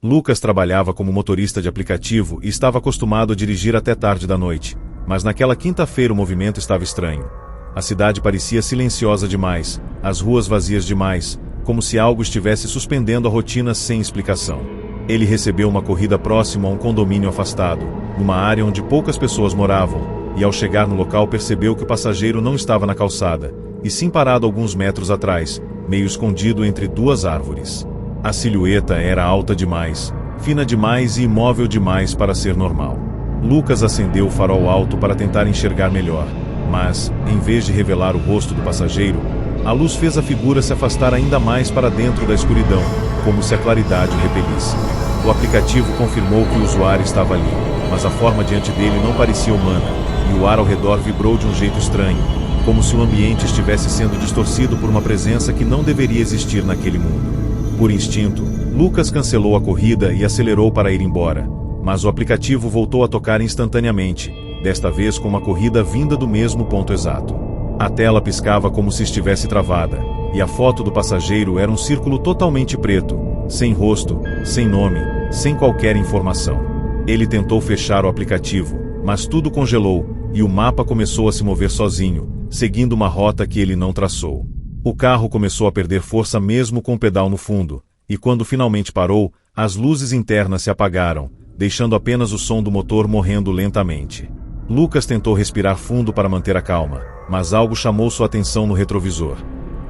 Lucas trabalhava como motorista de aplicativo e estava acostumado a dirigir até tarde da noite, mas naquela quinta-feira o movimento estava estranho. A cidade parecia silenciosa demais, as ruas vazias demais, como se algo estivesse suspendendo a rotina sem explicação. Ele recebeu uma corrida próxima a um condomínio afastado, numa área onde poucas pessoas moravam, e ao chegar no local percebeu que o passageiro não estava na calçada, e sim parado alguns metros atrás, meio escondido entre duas árvores. A silhueta era alta demais, fina demais e imóvel demais para ser normal. Lucas acendeu o farol alto para tentar enxergar melhor, mas, em vez de revelar o rosto do passageiro, a luz fez a figura se afastar ainda mais para dentro da escuridão, como se a claridade o repelisse. O aplicativo confirmou que o usuário estava ali, mas a forma diante dele não parecia humana, e o ar ao redor vibrou de um jeito estranho, como se o ambiente estivesse sendo distorcido por uma presença que não deveria existir naquele mundo. Por instinto, Lucas cancelou a corrida e acelerou para ir embora, mas o aplicativo voltou a tocar instantaneamente, desta vez com uma corrida vinda do mesmo ponto exato. A tela piscava como se estivesse travada, e a foto do passageiro era um círculo totalmente preto, sem rosto, sem nome, sem qualquer informação. Ele tentou fechar o aplicativo, mas tudo congelou, e o mapa começou a se mover sozinho, seguindo uma rota que ele não traçou. O carro começou a perder força mesmo com o pedal no fundo, e quando finalmente parou, as luzes internas se apagaram, deixando apenas o som do motor morrendo lentamente. Lucas tentou respirar fundo para manter a calma, mas algo chamou sua atenção no retrovisor.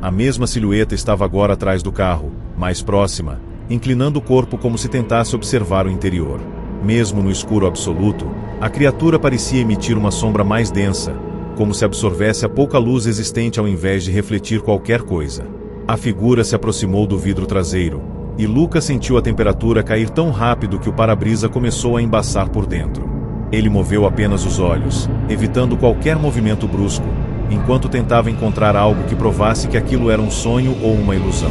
A mesma silhueta estava agora atrás do carro, mais próxima, inclinando o corpo como se tentasse observar o interior. Mesmo no escuro absoluto, a criatura parecia emitir uma sombra mais densa, como se absorvesse a pouca luz existente ao invés de refletir qualquer coisa. A figura se aproximou do vidro traseiro, e Lucas sentiu a temperatura cair tão rápido que o para-brisa começou a embaçar por dentro. Ele moveu apenas os olhos, evitando qualquer movimento brusco, enquanto tentava encontrar algo que provasse que aquilo era um sonho ou uma ilusão.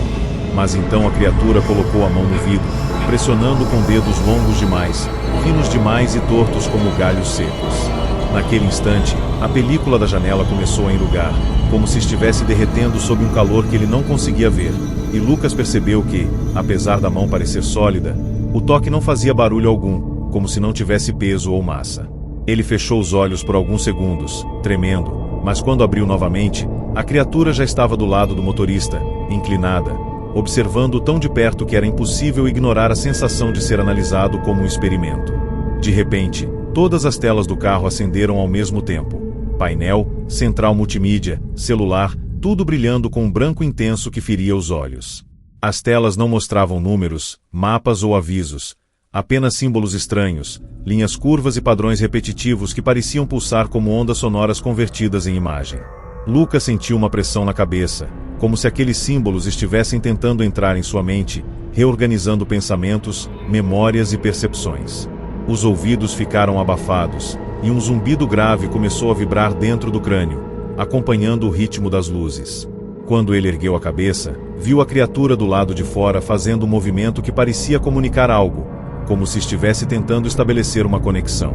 Mas então a criatura colocou a mão no vidro, pressionando com dedos longos demais, finos demais e tortos como galhos secos. Naquele instante, a película da janela começou a enrugar, como se estivesse derretendo sob um calor que ele não conseguia ver, e Lucas percebeu que, apesar da mão parecer sólida, o toque não fazia barulho algum, como se não tivesse peso ou massa. Ele fechou os olhos por alguns segundos, tremendo, mas quando abriu novamente, a criatura já estava do lado do motorista, inclinada, observando tão de perto que era impossível ignorar a sensação de ser analisado como um experimento. De repente, todas as telas do carro acenderam ao mesmo tempo. Painel, central multimídia, celular, tudo brilhando com um branco intenso que feria os olhos. As telas não mostravam números, mapas ou avisos, apenas símbolos estranhos, linhas curvas e padrões repetitivos que pareciam pulsar como ondas sonoras convertidas em imagem. Lucas sentiu uma pressão na cabeça, como se aqueles símbolos estivessem tentando entrar em sua mente, reorganizando pensamentos, memórias e percepções. Os ouvidos ficaram abafados, e um zumbido grave começou a vibrar dentro do crânio, acompanhando o ritmo das luzes. Quando ele ergueu a cabeça, viu a criatura do lado de fora fazendo um movimento que parecia comunicar algo, como se estivesse tentando estabelecer uma conexão.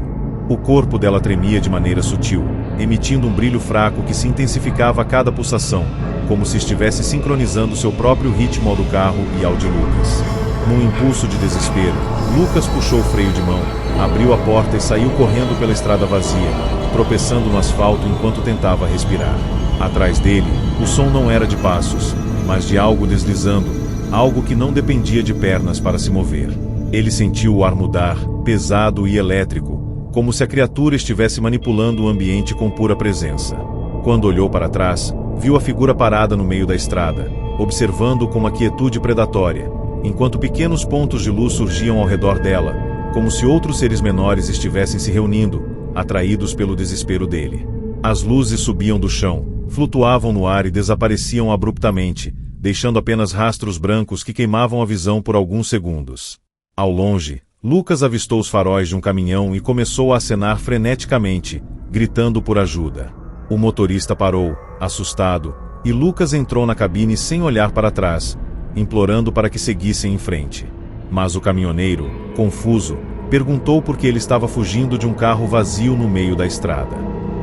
O corpo dela tremia de maneira sutil, emitindo um brilho fraco que se intensificava a cada pulsação, como se estivesse sincronizando seu próprio ritmo ao do carro e ao de Lucas. Num impulso de desespero, Lucas puxou o freio de mão, abriu a porta e saiu correndo pela estrada vazia, tropeçando no asfalto enquanto tentava respirar. Atrás dele, o som não era de passos, mas de algo deslizando, algo que não dependia de pernas para se mover. Ele sentiu o ar mudar, pesado e elétrico, como se a criatura estivesse manipulando o ambiente com pura presença. Quando olhou para trás, viu a figura parada no meio da estrada, observando com uma quietude predatória, enquanto pequenos pontos de luz surgiam ao redor dela, como se outros seres menores estivessem se reunindo, atraídos pelo desespero dele. As luzes subiam do chão, flutuavam no ar e desapareciam abruptamente, deixando apenas rastros brancos que queimavam a visão por alguns segundos. Ao longe, Lucas avistou os faróis de um caminhão e começou a acenar freneticamente, gritando por ajuda. O motorista parou, assustado, e Lucas entrou na cabine sem olhar para trás, implorando para que seguissem em frente. Mas o caminhoneiro, confuso, Perguntou por que ele estava fugindo de um carro vazio no meio da estrada.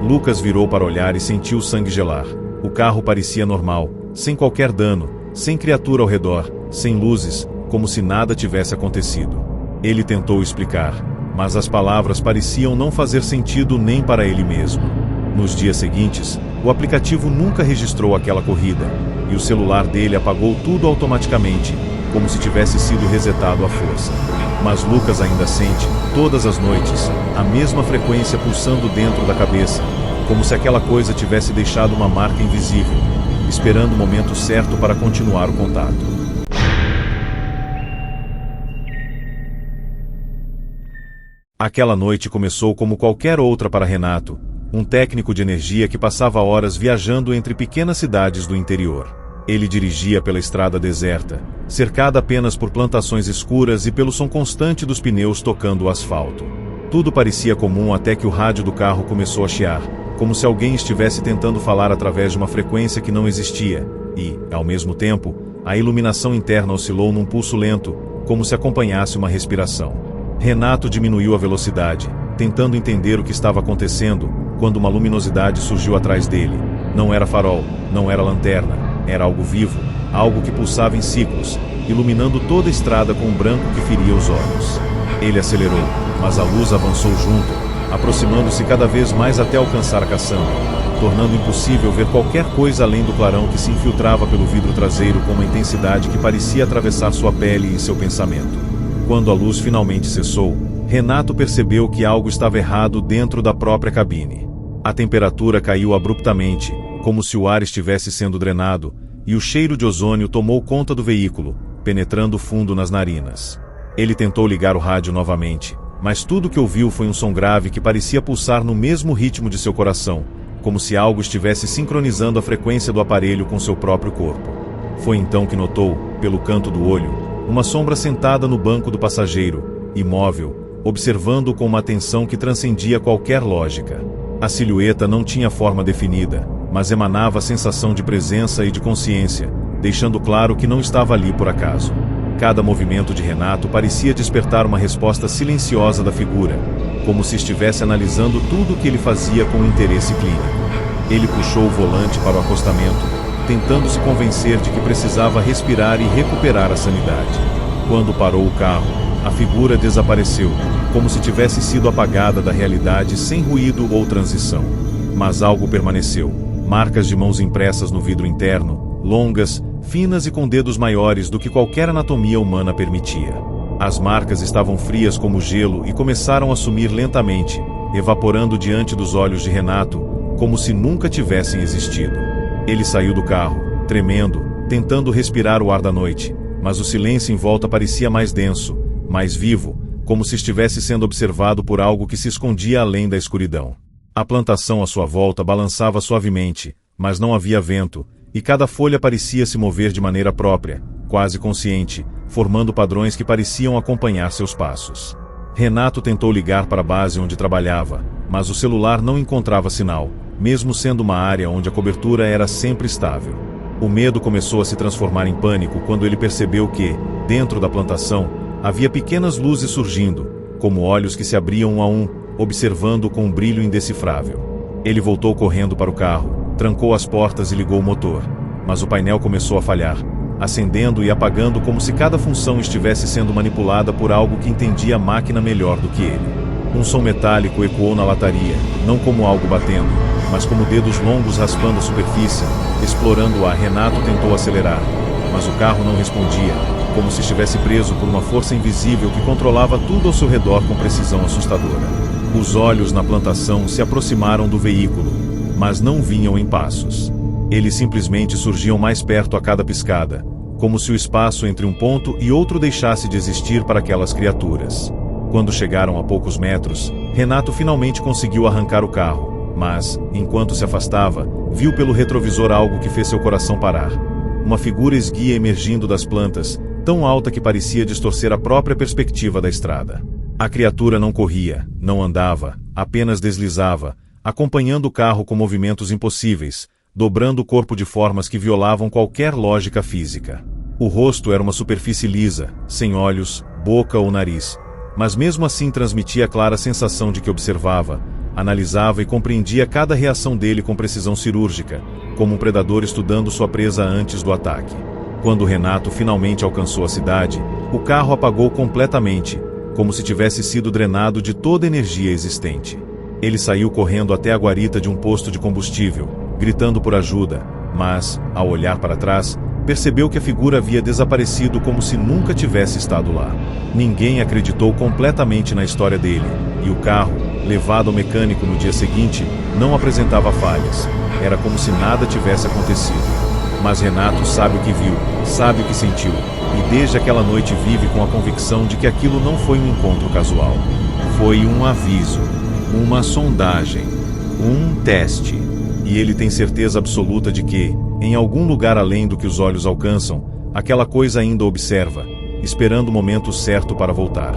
Lucas virou para olhar e sentiu o sangue gelar. O carro parecia normal, sem qualquer dano, sem criatura ao redor, sem luzes, como se nada tivesse acontecido. Ele tentou explicar, mas as palavras pareciam não fazer sentido nem para ele mesmo. Nos dias seguintes, o aplicativo nunca registrou aquela corrida, e o celular dele apagou tudo automaticamente, como se tivesse sido resetado à força. Mas Lucas ainda sente, todas as noites, a mesma frequência pulsando dentro da cabeça, como se aquela coisa tivesse deixado uma marca invisível, esperando o momento certo para continuar o contato. Aquela noite começou como qualquer outra para Renato, um técnico de energia que passava horas viajando entre pequenas cidades do interior. Ele dirigia pela estrada deserta, cercada apenas por plantações escuras e pelo som constante dos pneus tocando o asfalto. Tudo parecia comum até que o rádio do carro começou a chiar, como se alguém estivesse tentando falar através de uma frequência que não existia, e, ao mesmo tempo, a iluminação interna oscilou num pulso lento, como se acompanhasse uma respiração. Renato diminuiu a velocidade, tentando entender o que estava acontecendo, quando uma luminosidade surgiu atrás dele. Não era farol, não era lanterna, era algo vivo, algo que pulsava em ciclos, iluminando toda a estrada com um branco que feria os olhos. Ele acelerou, mas a luz avançou junto, aproximando-se cada vez mais até alcançar a caçamba, tornando impossível ver qualquer coisa além do clarão que se infiltrava pelo vidro traseiro com uma intensidade que parecia atravessar sua pele e seu pensamento. Quando a luz finalmente cessou, Renato percebeu que algo estava errado dentro da própria cabine. A temperatura caiu abruptamente, como se o ar estivesse sendo drenado, e o cheiro de ozônio tomou conta do veículo, penetrando fundo nas narinas. Ele tentou ligar o rádio novamente, mas tudo que ouviu foi um som grave que parecia pulsar no mesmo ritmo de seu coração, como se algo estivesse sincronizando a frequência do aparelho com seu próprio corpo. Foi então que notou, pelo canto do olho, uma sombra sentada no banco do passageiro, imóvel, observando-o com uma atenção que transcendia qualquer lógica. A silhueta não tinha forma definida, mas emanava a sensação de presença e de consciência, deixando claro que não estava ali por acaso. Cada movimento de Renato parecia despertar uma resposta silenciosa da figura, como se estivesse analisando tudo o que ele fazia com interesse clínico. Ele puxou o volante para o acostamento, tentando se convencer de que precisava respirar e recuperar a sanidade. Quando parou o carro, a figura desapareceu, como se tivesse sido apagada da realidade sem ruído ou transição. Mas algo permaneceu, marcas de mãos impressas no vidro interno, longas, finas e com dedos maiores do que qualquer anatomia humana permitia. As marcas estavam frias como gelo e começaram a sumir lentamente, evaporando diante dos olhos de Renato, como se nunca tivessem existido. Ele saiu do carro, tremendo, tentando respirar o ar da noite, mas o silêncio em volta parecia mais denso, mais vivo, como se estivesse sendo observado por algo que se escondia além da escuridão. A plantação à sua volta balançava suavemente, mas não havia vento, e cada folha parecia se mover de maneira própria, quase consciente, formando padrões que pareciam acompanhar seus passos. Renato tentou ligar para a base onde trabalhava, mas o celular não encontrava sinal, mesmo sendo uma área onde a cobertura era sempre estável. O medo começou a se transformar em pânico quando ele percebeu que, dentro da plantação, havia pequenas luzes surgindo, como olhos que se abriam um a um, observando com um brilho indecifrável. Ele voltou correndo para o carro, trancou as portas e ligou o motor, mas o painel começou a falhar, acendendo e apagando como se cada função estivesse sendo manipulada por algo que entendia a máquina melhor do que ele. Um som metálico ecoou na lataria, não como algo batendo, mas como dedos longos raspando a superfície, explorando o ar. Renato tentou acelerar, mas o carro não respondia, como se estivesse preso por uma força invisível que controlava tudo ao seu redor com precisão assustadora. Os olhos na plantação se aproximaram do veículo, mas não vinham em passos. Eles simplesmente surgiam mais perto a cada piscada, como se o espaço entre um ponto e outro deixasse de existir para aquelas criaturas. Quando chegaram a poucos metros, Renato finalmente conseguiu arrancar o carro, mas, enquanto se afastava, viu pelo retrovisor algo que fez seu coração parar. Uma figura esguia emergindo das plantas, tão alta que parecia distorcer a própria perspectiva da estrada. A criatura não corria, não andava, apenas deslizava, acompanhando o carro com movimentos impossíveis, dobrando o corpo de formas que violavam qualquer lógica física. O rosto era uma superfície lisa, sem olhos, boca ou nariz, mas mesmo assim transmitia a clara sensação de que observava, analisava e compreendia cada reação dele com precisão cirúrgica, como um predador estudando sua presa antes do ataque. Quando Renato finalmente alcançou a cidade, o carro apagou completamente, como se tivesse sido drenado de toda a energia existente. Ele saiu correndo até a guarita de um posto de combustível, gritando por ajuda, mas, ao olhar para trás, percebeu que a figura havia desaparecido como se nunca tivesse estado lá. Ninguém acreditou completamente na história dele, e o carro, levado ao mecânico no dia seguinte, não apresentava falhas. Era como se nada tivesse acontecido. Mas Renato sabe o que viu, sabe o que sentiu, e desde aquela noite vive com a convicção de que aquilo não foi um encontro casual. Foi um aviso, uma sondagem, um teste. E ele tem certeza absoluta de que, em algum lugar além do que os olhos alcançam, aquela coisa ainda observa, esperando o momento certo para voltar.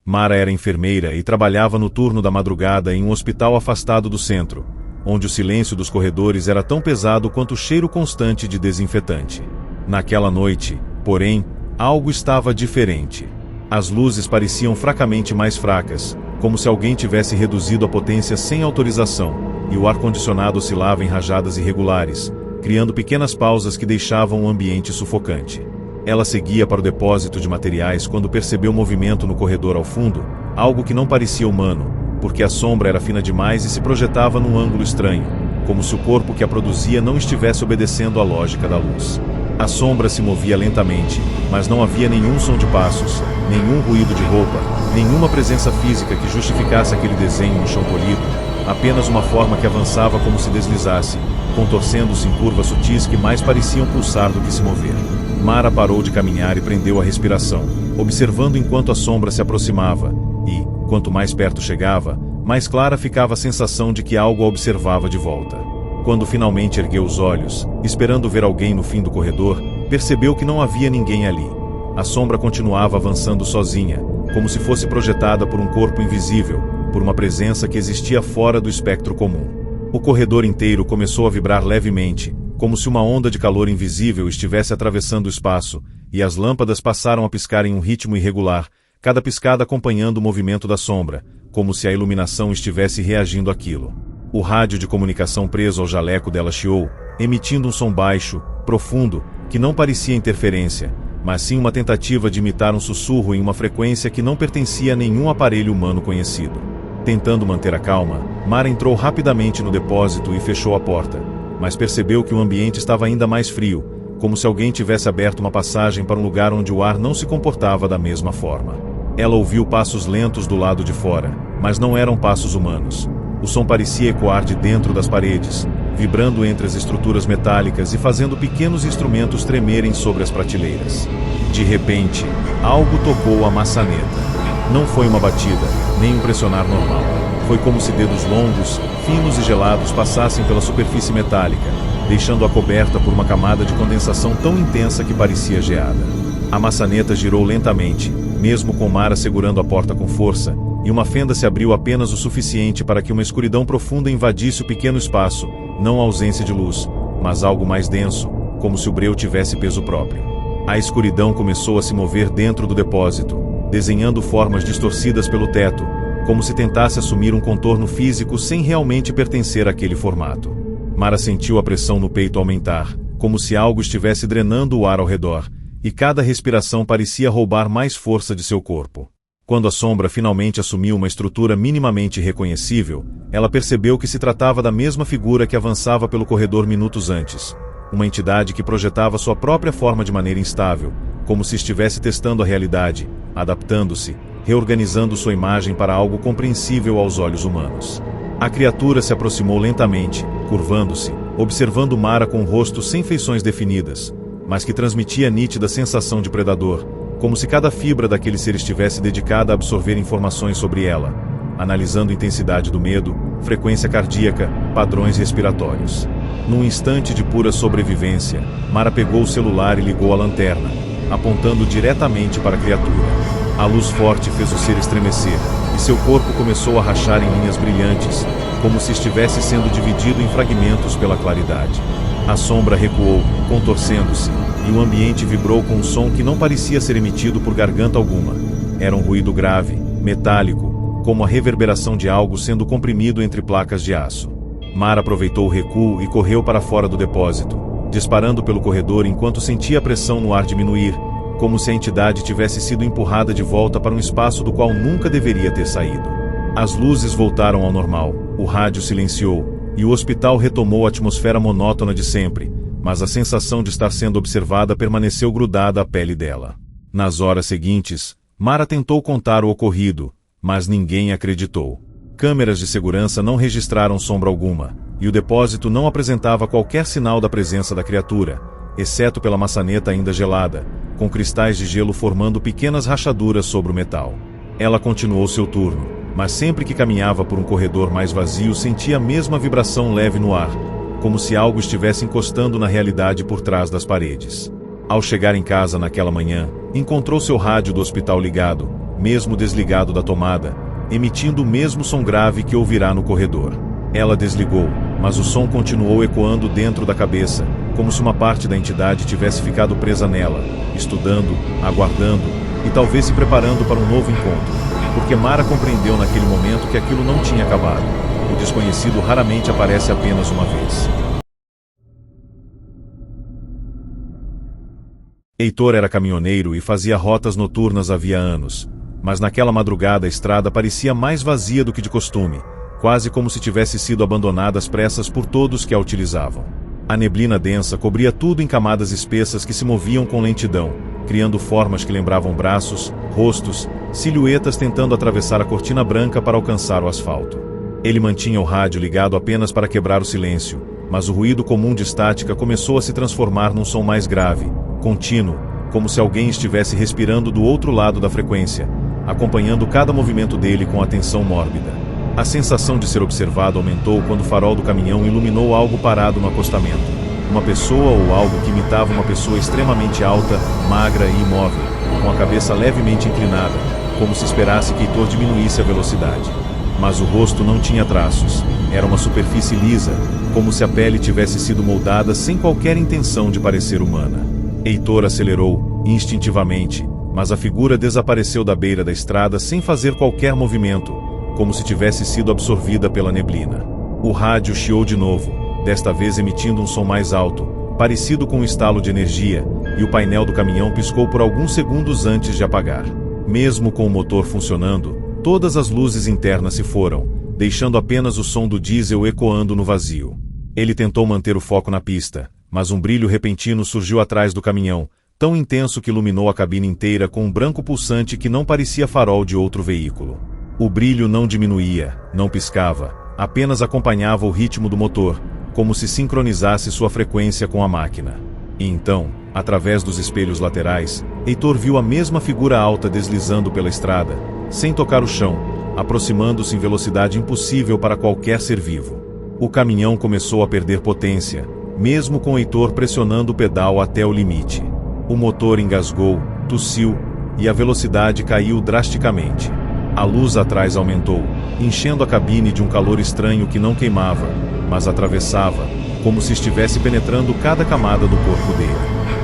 Mara era enfermeira e trabalhava no turno da madrugada em um hospital afastado do centro, onde o silêncio dos corredores era tão pesado quanto o cheiro constante de desinfetante. Naquela noite, porém, algo estava diferente. As luzes pareciam fracamente mais fracas, como se alguém tivesse reduzido a potência sem autorização, e o ar-condicionado oscilava em rajadas irregulares, criando pequenas pausas que deixavam o ambiente sufocante. Ela seguia para o depósito de materiais quando percebeu movimento no corredor ao fundo, algo que não parecia humano, porque a sombra era fina demais e se projetava num ângulo estranho, como se o corpo que a produzia não estivesse obedecendo à lógica da luz. A sombra se movia lentamente, mas não havia nenhum som de passos, nenhum ruído de roupa, nenhuma presença física que justificasse aquele desenho no chão polido, apenas uma forma que avançava como se deslizasse, contorcendo-se em curvas sutis que mais pareciam pulsar do que se mover. Mara parou de caminhar e prendeu a respiração, observando enquanto a sombra se aproximava, e, quanto mais perto chegava, mais clara ficava a sensação de que algo a observava de volta. Quando finalmente ergueu os olhos, esperando ver alguém no fim do corredor, percebeu que não havia ninguém ali. A sombra continuava avançando sozinha, como se fosse projetada por um corpo invisível, por uma presença que existia fora do espectro comum. O corredor inteiro começou a vibrar levemente, como se uma onda de calor invisível estivesse atravessando o espaço, e as lâmpadas passaram a piscar em um ritmo irregular, cada piscada acompanhando o movimento da sombra, como se a iluminação estivesse reagindo àquilo. O rádio de comunicação preso ao jaleco dela chiou, emitindo um som baixo, profundo, que não parecia interferência, mas sim uma tentativa de imitar um sussurro em uma frequência que não pertencia a nenhum aparelho humano conhecido. Tentando manter a calma, Mara entrou rapidamente no depósito e fechou a porta, mas percebeu que o ambiente estava ainda mais frio, como se alguém tivesse aberto uma passagem para um lugar onde o ar não se comportava da mesma forma. Ela ouviu passos lentos do lado de fora, mas não eram passos humanos. O som parecia ecoar de dentro das paredes, vibrando entre as estruturas metálicas e fazendo pequenos instrumentos tremerem sobre as prateleiras. De repente, algo tocou a maçaneta. Não foi uma batida, nem um pressionar normal. Foi como se dedos longos, finos e gelados passassem pela superfície metálica, deixando-a coberta por uma camada de condensação tão intensa que parecia geada. A maçaneta girou lentamente, mesmo com Mara segurando a porta com força, e uma fenda se abriu apenas o suficiente para que uma escuridão profunda invadisse o pequeno espaço, não a ausência de luz, mas algo mais denso, como se o breu tivesse peso próprio. A escuridão começou a se mover dentro do depósito, desenhando formas distorcidas pelo teto, como se tentasse assumir um contorno físico sem realmente pertencer àquele formato. Mara sentiu a pressão no peito aumentar, como se algo estivesse drenando o ar ao redor, e cada respiração parecia roubar mais força de seu corpo. Quando a sombra finalmente assumiu uma estrutura minimamente reconhecível, ela percebeu que se tratava da mesma figura que avançava pelo corredor minutos antes. Uma entidade que projetava sua própria forma de maneira instável, como se estivesse testando a realidade, adaptando-se, reorganizando sua imagem para algo compreensível aos olhos humanos. A criatura se aproximou lentamente, curvando-se, observando Mara com um rosto sem feições definidas, mas que transmitia a nítida sensação de predador, como se cada fibra daquele ser estivesse dedicada a absorver informações sobre ela, analisando a intensidade do medo, frequência cardíaca, padrões respiratórios. Num instante de pura sobrevivência, Mara pegou o celular e ligou a lanterna, apontando diretamente para a criatura. A luz forte fez o ser estremecer, e seu corpo começou a rachar em linhas brilhantes, como se estivesse sendo dividido em fragmentos pela claridade. A sombra recuou, contorcendo-se, e o ambiente vibrou com um som que não parecia ser emitido por garganta alguma. Era um ruído grave, metálico, como a reverberação de algo sendo comprimido entre placas de aço. Mara aproveitou o recuo e correu para fora do depósito, disparando pelo corredor enquanto sentia a pressão no ar diminuir, como se a entidade tivesse sido empurrada de volta para um espaço do qual nunca deveria ter saído. As luzes voltaram ao normal, o rádio silenciou, e o hospital retomou a atmosfera monótona de sempre, mas a sensação de estar sendo observada permaneceu grudada à pele dela. Nas horas seguintes, Mara tentou contar o ocorrido, mas ninguém acreditou. Câmeras de segurança não registraram sombra alguma, e o depósito não apresentava qualquer sinal da presença da criatura, exceto pela maçaneta ainda gelada, com cristais de gelo formando pequenas rachaduras sobre o metal. Ela continuou seu turno, mas sempre que caminhava por um corredor mais vazio sentia a mesma vibração leve no ar, como se algo estivesse encostando na realidade por trás das paredes. Ao chegar em casa naquela manhã, encontrou seu rádio do hospital ligado, mesmo desligado da tomada, emitindo o mesmo som grave que ouvirá no corredor. Ela desligou, mas o som continuou ecoando dentro da cabeça, como se uma parte da entidade tivesse ficado presa nela, estudando, aguardando e talvez se preparando para um novo encontro, porque Mara compreendeu naquele momento que aquilo não tinha acabado. O desconhecido raramente aparece apenas uma vez. Heitor era caminhoneiro e fazia rotas noturnas havia anos, mas naquela madrugada a estrada parecia mais vazia do que de costume, quase como se tivesse sido abandonada às pressas por todos que a utilizavam. A neblina densa cobria tudo em camadas espessas que se moviam com lentidão, criando formas que lembravam braços, rostos, silhuetas tentando atravessar a cortina branca para alcançar o asfalto. Ele mantinha o rádio ligado apenas para quebrar o silêncio, mas o ruído comum de estática começou a se transformar num som mais grave, contínuo, como se alguém estivesse respirando do outro lado da frequência, acompanhando cada movimento dele com atenção mórbida. A sensação de ser observado aumentou quando o farol do caminhão iluminou algo parado no acostamento. Uma pessoa ou algo que imitava uma pessoa extremamente alta, magra e imóvel, com a cabeça levemente inclinada, como se esperasse que Heitor diminuísse a velocidade. Mas o rosto não tinha traços. Era uma superfície lisa, como se a pele tivesse sido moldada sem qualquer intenção de parecer humana. Heitor acelerou, instintivamente, mas a figura desapareceu da beira da estrada sem fazer qualquer movimento, como se tivesse sido absorvida pela neblina. O rádio chiou de novo, desta vez emitindo um som mais alto, parecido com um estalo de energia, e o painel do caminhão piscou por alguns segundos antes de apagar. Mesmo com o motor funcionando, todas as luzes internas se foram, deixando apenas o som do diesel ecoando no vazio. Ele tentou manter o foco na pista, mas um brilho repentino surgiu atrás do caminhão, tão intenso que iluminou a cabine inteira com um branco pulsante que não parecia farol de outro veículo. O brilho não diminuía, não piscava, apenas acompanhava o ritmo do motor, como se sincronizasse sua frequência com a máquina. E então, através dos espelhos laterais, Heitor viu a mesma figura alta deslizando pela estrada, sem tocar o chão, aproximando-se em velocidade impossível para qualquer ser vivo. O caminhão começou a perder potência, mesmo com Heitor pressionando o pedal até o limite. O motor engasgou, tossiu, e a velocidade caiu drasticamente. A luz atrás aumentou, enchendo a cabine de um calor estranho que não queimava, mas atravessava, como se estivesse penetrando cada camada do corpo dele.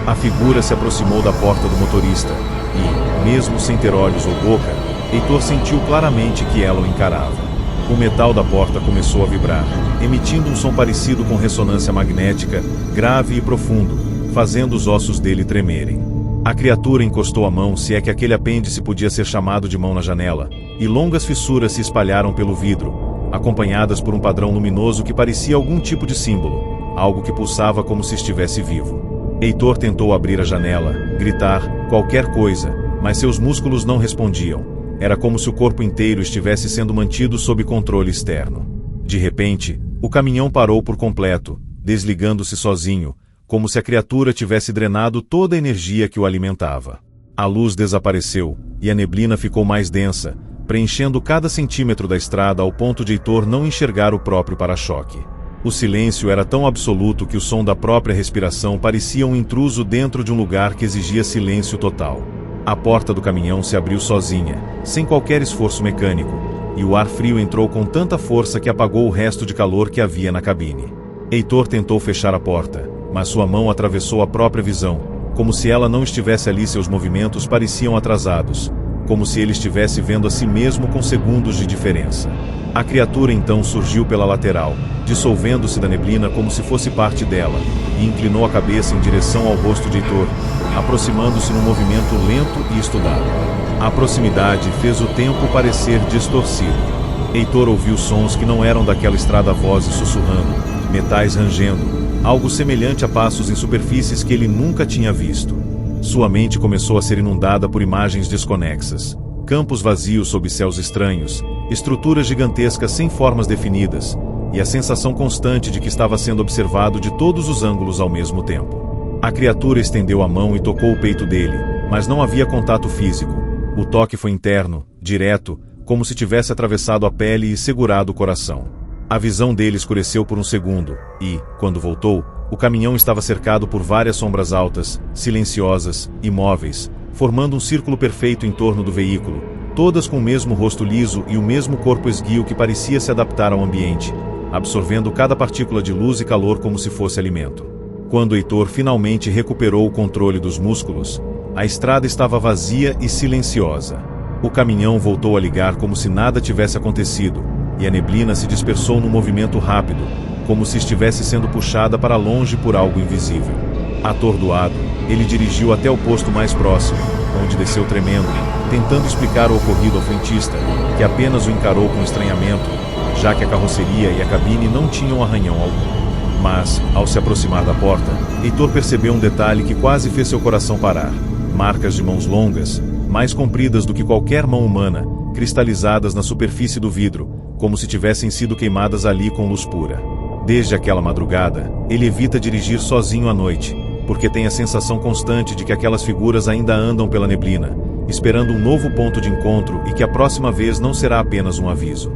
A figura se aproximou da porta do motorista, e, mesmo sem ter olhos ou boca, Heitor sentiu claramente que ela o encarava. O metal da porta começou a vibrar, emitindo um som parecido com ressonância magnética, grave e profundo, fazendo os ossos dele tremerem. A criatura encostou a mão, se é que aquele apêndice podia ser chamado de mão, na janela, e longas fissuras se espalharam pelo vidro, acompanhadas por um padrão luminoso que parecia algum tipo de símbolo, algo que pulsava como se estivesse vivo. Heitor tentou abrir a janela, gritar, qualquer coisa, mas seus músculos não respondiam. Era como se o corpo inteiro estivesse sendo mantido sob controle externo. De repente, o caminhão parou por completo, desligando-se sozinho, como se a criatura tivesse drenado toda a energia que o alimentava. A luz desapareceu, e a neblina ficou mais densa, preenchendo cada centímetro da estrada ao ponto de Heitor não enxergar o próprio para-choque. O silêncio era tão absoluto que o som da própria respiração parecia um intruso dentro de um lugar que exigia silêncio total. A porta do caminhão se abriu sozinha, sem qualquer esforço mecânico, e o ar frio entrou com tanta força que apagou o resto de calor que havia na cabine. Heitor tentou fechar a porta, mas sua mão atravessou a própria visão. Como se ela não estivesse ali, seus movimentos pareciam atrasados, como se ele estivesse vendo a si mesmo com segundos de diferença. A criatura então surgiu pela lateral, dissolvendo-se da neblina como se fosse parte dela, e inclinou a cabeça em direção ao rosto de Heitor, aproximando-se num movimento lento e estudado. A proximidade fez o tempo parecer distorcido. Heitor ouviu sons que não eram daquela estrada, vozes sussurrando, metais rangendo, algo semelhante a passos em superfícies que ele nunca tinha visto. Sua mente começou a ser inundada por imagens desconexas. Campos vazios sob céus estranhos, estruturas gigantescas sem formas definidas, e a sensação constante de que estava sendo observado de todos os ângulos ao mesmo tempo. A criatura estendeu a mão e tocou o peito dele, mas não havia contato físico. O toque foi interno, direto, como se tivesse atravessado a pele e segurado o coração. A visão dele escureceu por um segundo, e, quando voltou, o caminhão estava cercado por várias sombras altas, silenciosas, imóveis, formando um círculo perfeito em torno do veículo, todas com o mesmo rosto liso e o mesmo corpo esguio que parecia se adaptar ao ambiente, absorvendo cada partícula de luz e calor como se fosse alimento. Quando Heitor finalmente recuperou o controle dos músculos, a estrada estava vazia e silenciosa. O caminhão voltou a ligar como se nada tivesse acontecido, e a neblina se dispersou num movimento rápido, como se estivesse sendo puxada para longe por algo invisível. Atordoado, ele dirigiu até o posto mais próximo, onde desceu tremendo, tentando explicar o ocorrido ao frentista, que apenas o encarou com estranhamento, já que a carroceria e a cabine não tinham arranhão algum. Mas, ao se aproximar da porta, Heitor percebeu um detalhe que quase fez seu coração parar. Marcas de mãos longas, mais compridas do que qualquer mão humana, cristalizadas na superfície do vidro, como se tivessem sido queimadas ali com luz pura. Desde aquela madrugada, ele evita dirigir sozinho à noite, porque tem a sensação constante de que aquelas figuras ainda andam pela neblina, esperando um novo ponto de encontro e que a próxima vez não será apenas um aviso.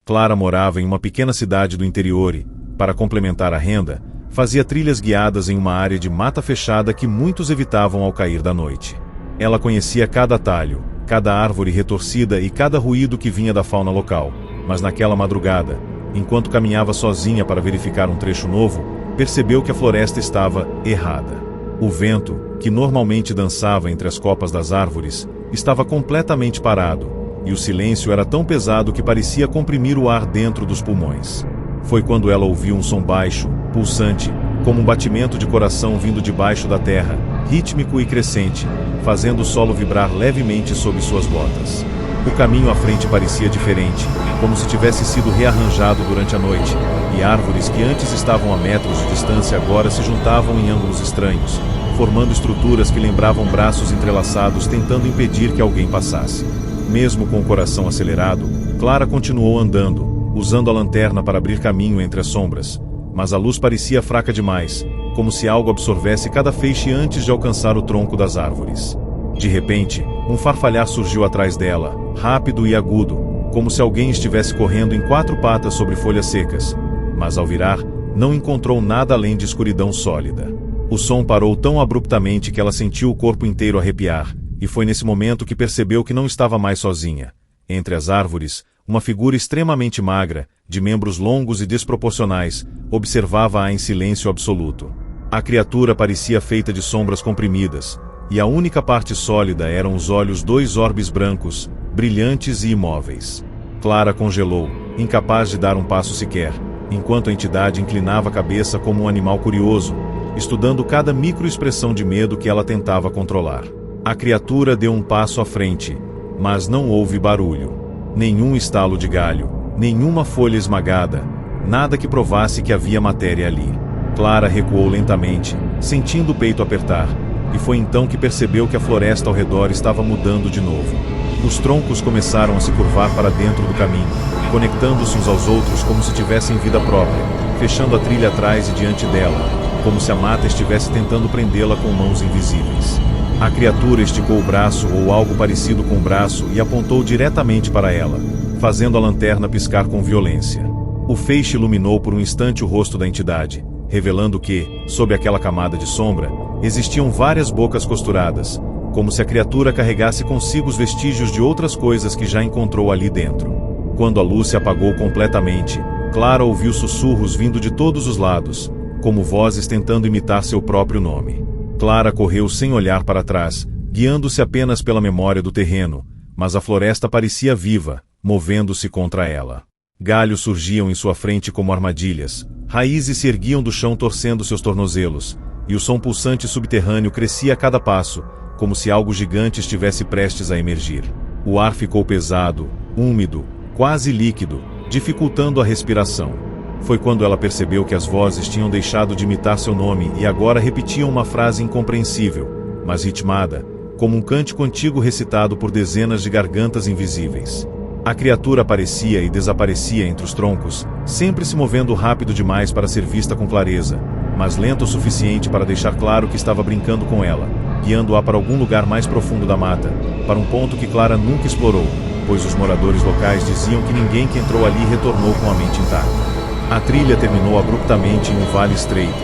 Clara morava em uma pequena cidade do interior e, para complementar a renda, fazia trilhas guiadas em uma área de mata fechada que muitos evitavam ao cair da noite. Ela conhecia cada atalho, cada árvore retorcida e cada ruído que vinha da fauna local, mas naquela madrugada, enquanto caminhava sozinha para verificar um trecho novo, percebeu que a floresta estava errada. O vento, que normalmente dançava entre as copas das árvores, estava completamente parado, e o silêncio era tão pesado que parecia comprimir o ar dentro dos pulmões. Foi quando ela ouviu um som baixo, pulsante, como um batimento de coração vindo debaixo da terra, rítmico e crescente, fazendo o solo vibrar levemente sob suas botas. O caminho à frente parecia diferente, como se tivesse sido rearranjado durante a noite, e árvores que antes estavam a metros de distância agora se juntavam em ângulos estranhos, formando estruturas que lembravam braços entrelaçados tentando impedir que alguém passasse. Mesmo com o coração acelerado, Clara continuou andando, usando a lanterna para abrir caminho entre as sombras, mas a luz parecia fraca demais, como se algo absorvesse cada feixe antes de alcançar o tronco das árvores. De repente, um farfalhar surgiu atrás dela, rápido e agudo, como se alguém estivesse correndo em 4 patas sobre folhas secas, mas ao virar, não encontrou nada além de escuridão sólida. O som parou tão abruptamente que ela sentiu o corpo inteiro arrepiar, e foi nesse momento que percebeu que não estava mais sozinha. Entre as árvores, uma figura extremamente magra, de membros longos e desproporcionais, observava-a em silêncio absoluto. A criatura parecia feita de sombras comprimidas, e a única parte sólida eram os olhos, 2 orbes brancos, brilhantes e imóveis. Clara congelou, incapaz de dar um passo sequer, enquanto a entidade inclinava a cabeça como um animal curioso, estudando cada microexpressão de medo que ela tentava controlar. A criatura deu um passo à frente, mas não houve barulho. Nenhum estalo de galho, nenhuma folha esmagada, nada que provasse que havia matéria ali. Clara recuou lentamente, sentindo o peito apertar, e foi então que percebeu que a floresta ao redor estava mudando de novo. Os troncos começaram a se curvar para dentro do caminho, conectando-se uns aos outros como se tivessem vida própria, fechando a trilha atrás e diante dela, como se a mata estivesse tentando prendê-la com mãos invisíveis. A criatura esticou o braço ou algo parecido com o braço e apontou diretamente para ela, fazendo a lanterna piscar com violência. O feixe iluminou por um instante o rosto da entidade, revelando que, sob aquela camada de sombra, existiam várias bocas costuradas, como se a criatura carregasse consigo os vestígios de outras coisas que já encontrou ali dentro. Quando a luz se apagou completamente, Clara ouviu sussurros vindo de todos os lados, como vozes tentando imitar seu próprio nome. Clara correu sem olhar para trás, guiando-se apenas pela memória do terreno, mas a floresta parecia viva, movendo-se contra ela. Galhos surgiam em sua frente como armadilhas, raízes se erguiam do chão torcendo seus tornozelos, e o som pulsante subterrâneo crescia a cada passo, como se algo gigante estivesse prestes a emergir. O ar ficou pesado, úmido, quase líquido, dificultando a respiração. Foi quando ela percebeu que as vozes tinham deixado de imitar seu nome e agora repetiam uma frase incompreensível, mas ritmada, como um cântico antigo recitado por dezenas de gargantas invisíveis. A criatura aparecia e desaparecia entre os troncos, sempre se movendo rápido demais para ser vista com clareza, mas lento o suficiente para deixar claro que estava brincando com ela, guiando-a para algum lugar mais profundo da mata, para um ponto que Clara nunca explorou, pois os moradores locais diziam que ninguém que entrou ali retornou com a mente intacta. A trilha terminou abruptamente em um vale estreito,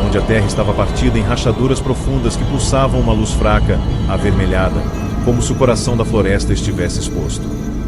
onde a terra estava partida em rachaduras profundas que pulsavam uma luz fraca, avermelhada, como se o coração da floresta estivesse exposto.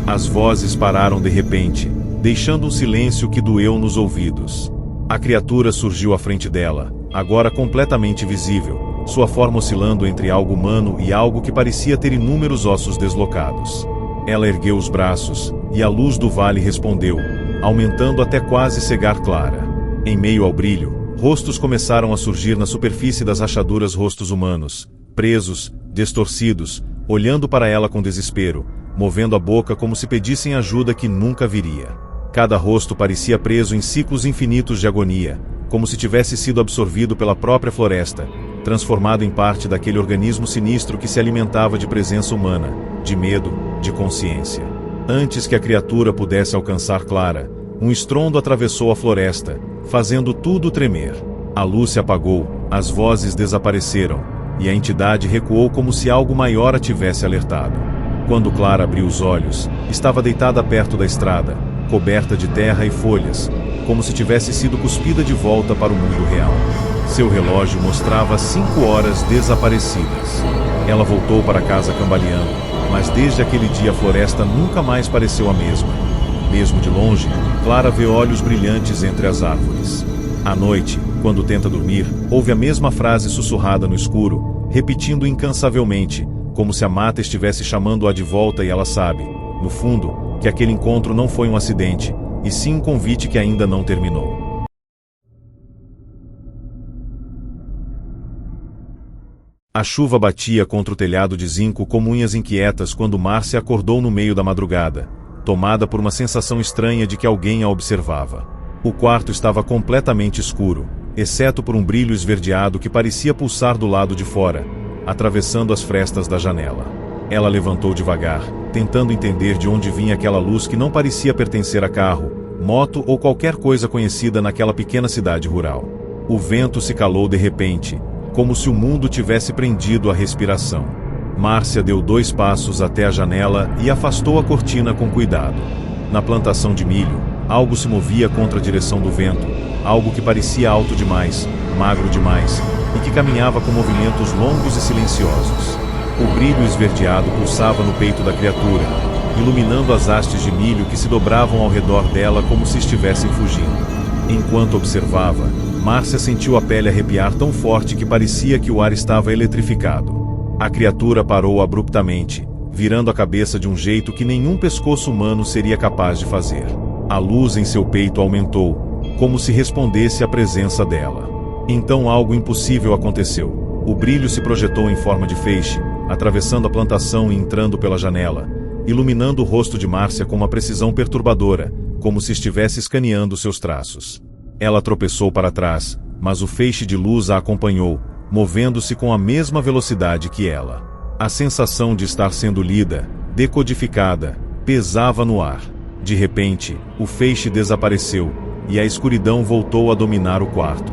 As vozes pararam de repente, deixando um silêncio que doeu nos ouvidos. A criatura surgiu à frente dela, agora completamente visível, sua forma oscilando entre algo humano e algo que parecia ter inúmeros ossos deslocados. Ela ergueu os braços, e a luz do vale respondeu, aumentando até quase cegar Clara. Em meio ao brilho, rostos começaram a surgir na superfície das rachaduras, rostos humanos, presos, distorcidos, olhando para ela com desespero, movendo a boca como se pedissem ajuda que nunca viria. Cada rosto parecia preso em ciclos infinitos de agonia, como se tivesse sido absorvido pela própria floresta, transformado em parte daquele organismo sinistro que se alimentava de presença humana, de medo, de consciência. Antes que a criatura pudesse alcançar Clara, um estrondo atravessou a floresta, fazendo tudo tremer. A luz se apagou, as vozes desapareceram, e a entidade recuou como se algo maior a tivesse alertado. Quando Clara abriu os olhos, estava deitada perto da estrada, coberta de terra e folhas, como se tivesse sido cuspida de volta para o mundo real. Seu relógio mostrava 5 horas desaparecidas. Ela voltou para casa cambaleando, mas desde aquele dia a floresta nunca mais pareceu a mesma. Mesmo de longe, Clara vê olhos brilhantes entre as árvores. À noite, quando tenta dormir, ouve a mesma frase sussurrada no escuro, repetindo incansavelmente, como se a mata estivesse chamando-a de volta, e ela sabe, no fundo, que aquele encontro não foi um acidente, e sim um convite que ainda não terminou. A chuva batia contra o telhado de zinco como unhas inquietas quando Márcia acordou no meio da madrugada, tomada por uma sensação estranha de que alguém a observava. O quarto estava completamente escuro, exceto por um brilho esverdeado que parecia pulsar do lado de fora, atravessando as frestas da janela. Ela levantou devagar, tentando entender de onde vinha aquela luz que não parecia pertencer a carro, moto ou qualquer coisa conhecida naquela pequena cidade rural. O vento se calou de repente, como se o mundo tivesse prendido a respiração. Márcia deu 2 passos até a janela e afastou a cortina com cuidado. Na plantação de milho, algo se movia contra a direção do vento, algo que parecia alto demais, magro demais, e que caminhava com movimentos longos e silenciosos. O brilho esverdeado pulsava no peito da criatura, iluminando as hastes de milho que se dobravam ao redor dela como se estivessem fugindo. Enquanto observava, Márcia sentiu a pele arrepiar tão forte que parecia que o ar estava eletrificado. A criatura parou abruptamente, virando a cabeça de um jeito que nenhum pescoço humano seria capaz de fazer. A luz em seu peito aumentou, como se respondesse à presença dela. Então algo impossível aconteceu. O brilho se projetou em forma de feixe, atravessando a plantação e entrando pela janela, iluminando o rosto de Márcia com uma precisão perturbadora, como se estivesse escaneando seus traços. Ela tropeçou para trás, mas o feixe de luz a acompanhou, movendo-se com a mesma velocidade que ela. A sensação de estar sendo lida, decodificada, pesava no ar. De repente, o feixe desapareceu, e a escuridão voltou a dominar o quarto.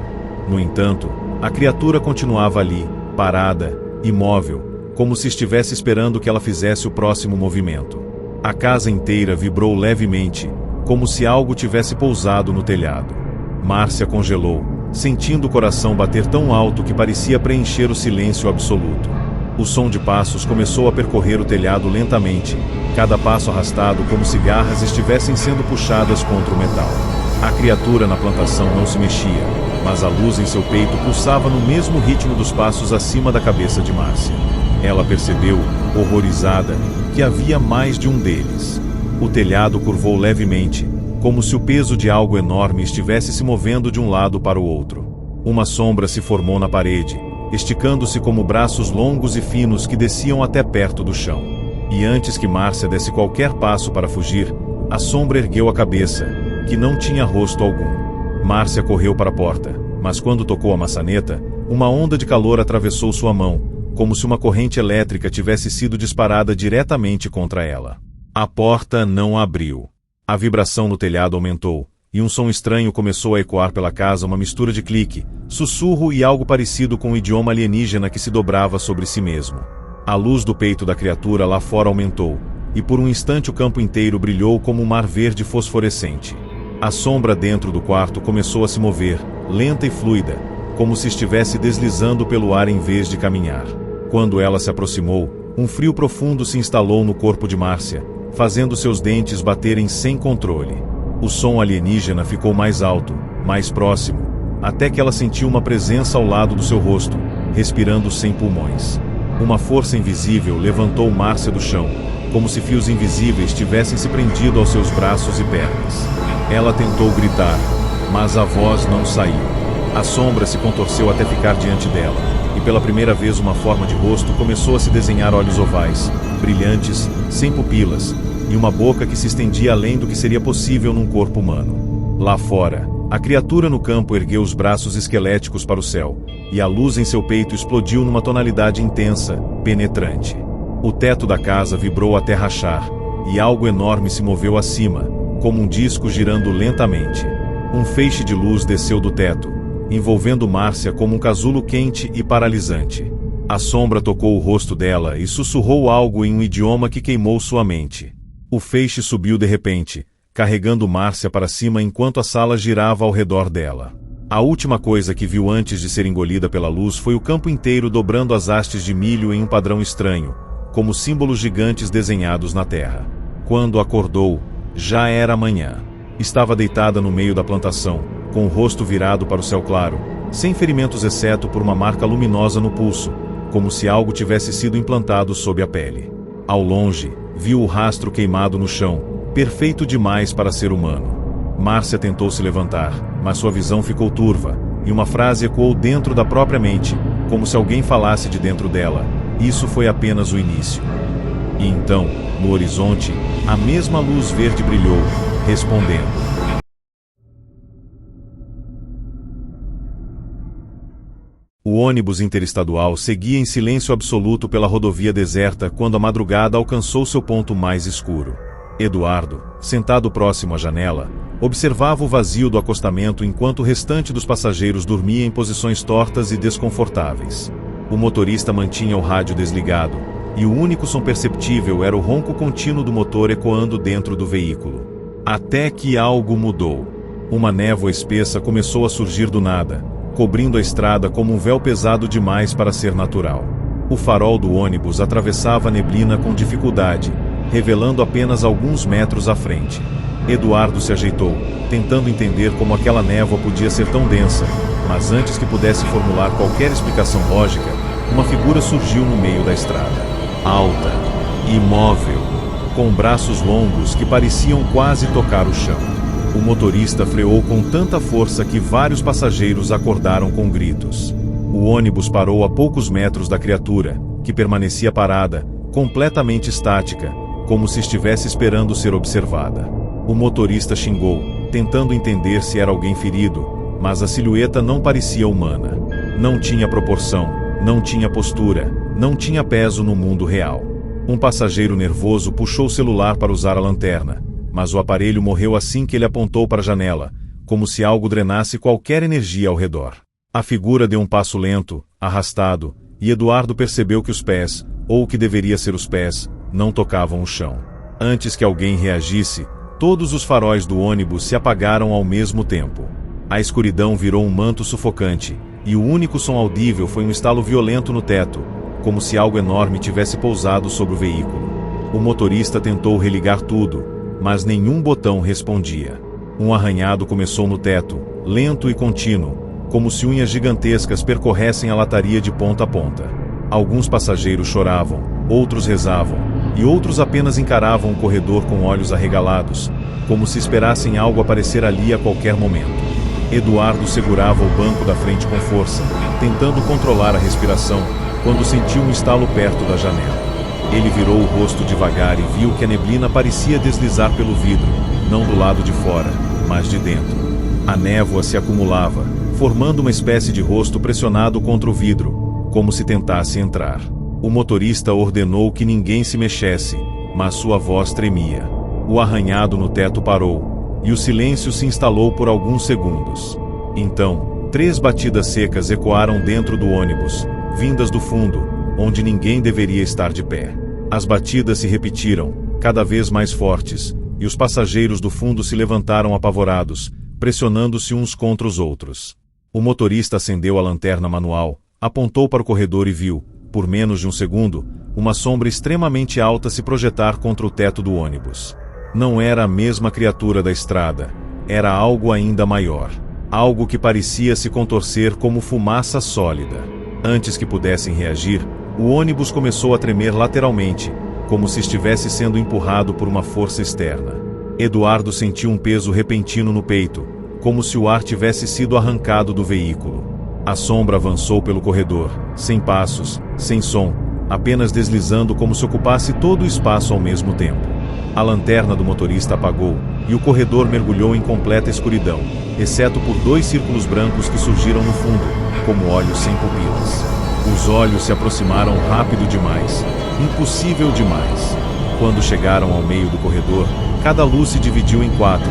No entanto, a criatura continuava ali, parada, imóvel, como se estivesse esperando que ela fizesse o próximo movimento. A casa inteira vibrou levemente, como se algo tivesse pousado no telhado. Márcia congelou, sentindo o coração bater tão alto que parecia preencher o silêncio absoluto. O som de passos começou a percorrer o telhado lentamente, cada passo arrastado como se garras estivessem sendo puxadas contra o metal. A criatura na plantação não se mexia, mas a luz em seu peito pulsava no mesmo ritmo dos passos acima da cabeça de Márcia. Ela percebeu, horrorizada, que havia mais de um deles. O telhado curvou levemente, como se o peso de algo enorme estivesse se movendo de um lado para o outro. Uma sombra se formou na parede, esticando-se como braços longos e finos que desciam até perto do chão. E antes que Márcia desse qualquer passo para fugir, a sombra ergueu a cabeça, que não tinha rosto algum. Márcia correu para a porta, mas quando tocou a maçaneta, uma onda de calor atravessou sua mão, como se uma corrente elétrica tivesse sido disparada diretamente contra ela. A porta não abriu. A vibração no telhado aumentou, e um som estranho começou a ecoar pela casa, uma mistura de clique, sussurro e algo parecido com o idioma alienígena que se dobrava sobre si mesmo. A luz do peito da criatura lá fora aumentou, e por um instante o campo inteiro brilhou como um mar verde fosforescente. A sombra dentro do quarto começou a se mover, lenta e fluida, como se estivesse deslizando pelo ar em vez de caminhar. Quando ela se aproximou, um frio profundo se instalou no corpo de Márcia, fazendo seus dentes baterem sem controle. O som alienígena ficou mais alto, mais próximo, até que ela sentiu uma presença ao lado do seu rosto, respirando sem pulmões. Uma força invisível levantou Márcia do chão, como se fios invisíveis tivessem se prendido aos seus braços e pernas. Ela tentou gritar, mas a voz não saiu. A sombra se contorceu até ficar diante dela, e pela primeira vez uma forma de rosto começou a se desenhar, olhos ovais, brilhantes, sem pupilas, e uma boca que se estendia além do que seria possível num corpo humano. Lá fora, a criatura no campo ergueu os braços esqueléticos para o céu, e a luz em seu peito explodiu numa tonalidade intensa, penetrante. O teto da casa vibrou até rachar, e algo enorme se moveu acima, como um disco girando lentamente. Um feixe de luz desceu do teto, envolvendo Márcia como um casulo quente e paralisante. A sombra tocou o rosto dela e sussurrou algo em um idioma que queimou sua mente. O feixe subiu de repente, carregando Márcia para cima enquanto a sala girava ao redor dela. A última coisa que viu antes de ser engolida pela luz foi o campo inteiro dobrando as hastes de milho em um padrão estranho, como símbolos gigantes desenhados na terra. Quando acordou, já era manhã. Estava deitada no meio da plantação, com o rosto virado para o céu claro, sem ferimentos exceto por uma marca luminosa no pulso, como se algo tivesse sido implantado sob a pele. Ao longe, viu o rastro queimado no chão, perfeito demais para ser humano. Márcia tentou se levantar, mas sua visão ficou turva, e uma frase ecoou dentro da própria mente, como se alguém falasse de dentro dela. Isso foi apenas o início. E então, no horizonte, a mesma luz verde brilhou, respondendo. O ônibus interestadual seguia em silêncio absoluto pela rodovia deserta quando a madrugada alcançou seu ponto mais escuro. Eduardo, sentado próximo à janela, observava o vazio do acostamento enquanto o restante dos passageiros dormia em posições tortas e desconfortáveis. O motorista mantinha o rádio desligado, e o único som perceptível era o ronco contínuo do motor ecoando dentro do veículo. Até que algo mudou. Uma névoa espessa começou a surgir do nada, cobrindo a estrada como um véu pesado demais para ser natural. O farol do ônibus atravessava a neblina com dificuldade, revelando apenas alguns metros à frente. Eduardo se ajeitou, tentando entender como aquela névoa podia ser tão densa, mas antes que pudesse formular qualquer explicação lógica, uma figura surgiu no meio da estrada. Alta, imóvel, com braços longos que pareciam quase tocar o chão. O motorista freou com tanta força que vários passageiros acordaram com gritos. O ônibus parou a poucos metros da criatura, que permanecia parada, completamente estática, como se estivesse esperando ser observada. O motorista xingou, tentando entender se era alguém ferido, mas a silhueta não parecia humana. Não tinha proporção, não tinha postura, não tinha peso no mundo real. Um passageiro nervoso puxou o celular para usar a lanterna, mas o aparelho morreu assim que ele apontou para a janela, como se algo drenasse qualquer energia ao redor. A figura deu um passo lento, arrastado, e Eduardo percebeu que os pés, ou o que deveria ser os pés, não tocavam o chão. Antes que alguém reagisse, todos os faróis do ônibus se apagaram ao mesmo tempo. A escuridão virou um manto sufocante, e o único som audível foi um estalo violento no teto, como se algo enorme tivesse pousado sobre o veículo. O motorista tentou religar tudo, mas nenhum botão respondia. Um arranhado começou no teto, lento e contínuo, como se unhas gigantescas percorressem a lataria de ponta a ponta. Alguns passageiros choravam, outros rezavam, e outros apenas encaravam o corredor com olhos arregalados, como se esperassem algo aparecer ali a qualquer momento. Eduardo segurava o banco da frente com força, tentando controlar a respiração, quando sentiu um estalo perto da janela. Ele virou o rosto devagar e viu que a neblina parecia deslizar pelo vidro, não do lado de fora, mas de dentro. A névoa se acumulava, formando uma espécie de rosto pressionado contra o vidro, como se tentasse entrar. O motorista ordenou que ninguém se mexesse, mas sua voz tremia. O arranhado no teto parou, e o silêncio se instalou por alguns segundos. Então, 3 batidas secas ecoaram dentro do ônibus, vindas do fundo, onde ninguém deveria estar de pé. As batidas se repetiram, cada vez mais fortes, e os passageiros do fundo se levantaram apavorados, pressionando-se uns contra os outros. O motorista acendeu a lanterna manual, apontou para o corredor e viu, por menos de um segundo, uma sombra extremamente alta se projetar contra o teto do ônibus. Não era a mesma criatura da estrada, era algo ainda maior. Algo que parecia se contorcer como fumaça sólida. Antes que pudessem reagir, o ônibus começou a tremer lateralmente, como se estivesse sendo empurrado por uma força externa. Eduardo sentiu um peso repentino no peito, como se o ar tivesse sido arrancado do veículo. A sombra avançou pelo corredor, sem passos, sem som, apenas deslizando como se ocupasse todo o espaço ao mesmo tempo. A lanterna do motorista apagou, e o corredor mergulhou em completa escuridão, exceto por 2 círculos brancos que surgiram no fundo, como olhos sem pupilas. Os olhos se aproximaram rápido demais, impossível demais. Quando chegaram ao meio do corredor, cada luz se dividiu em 4,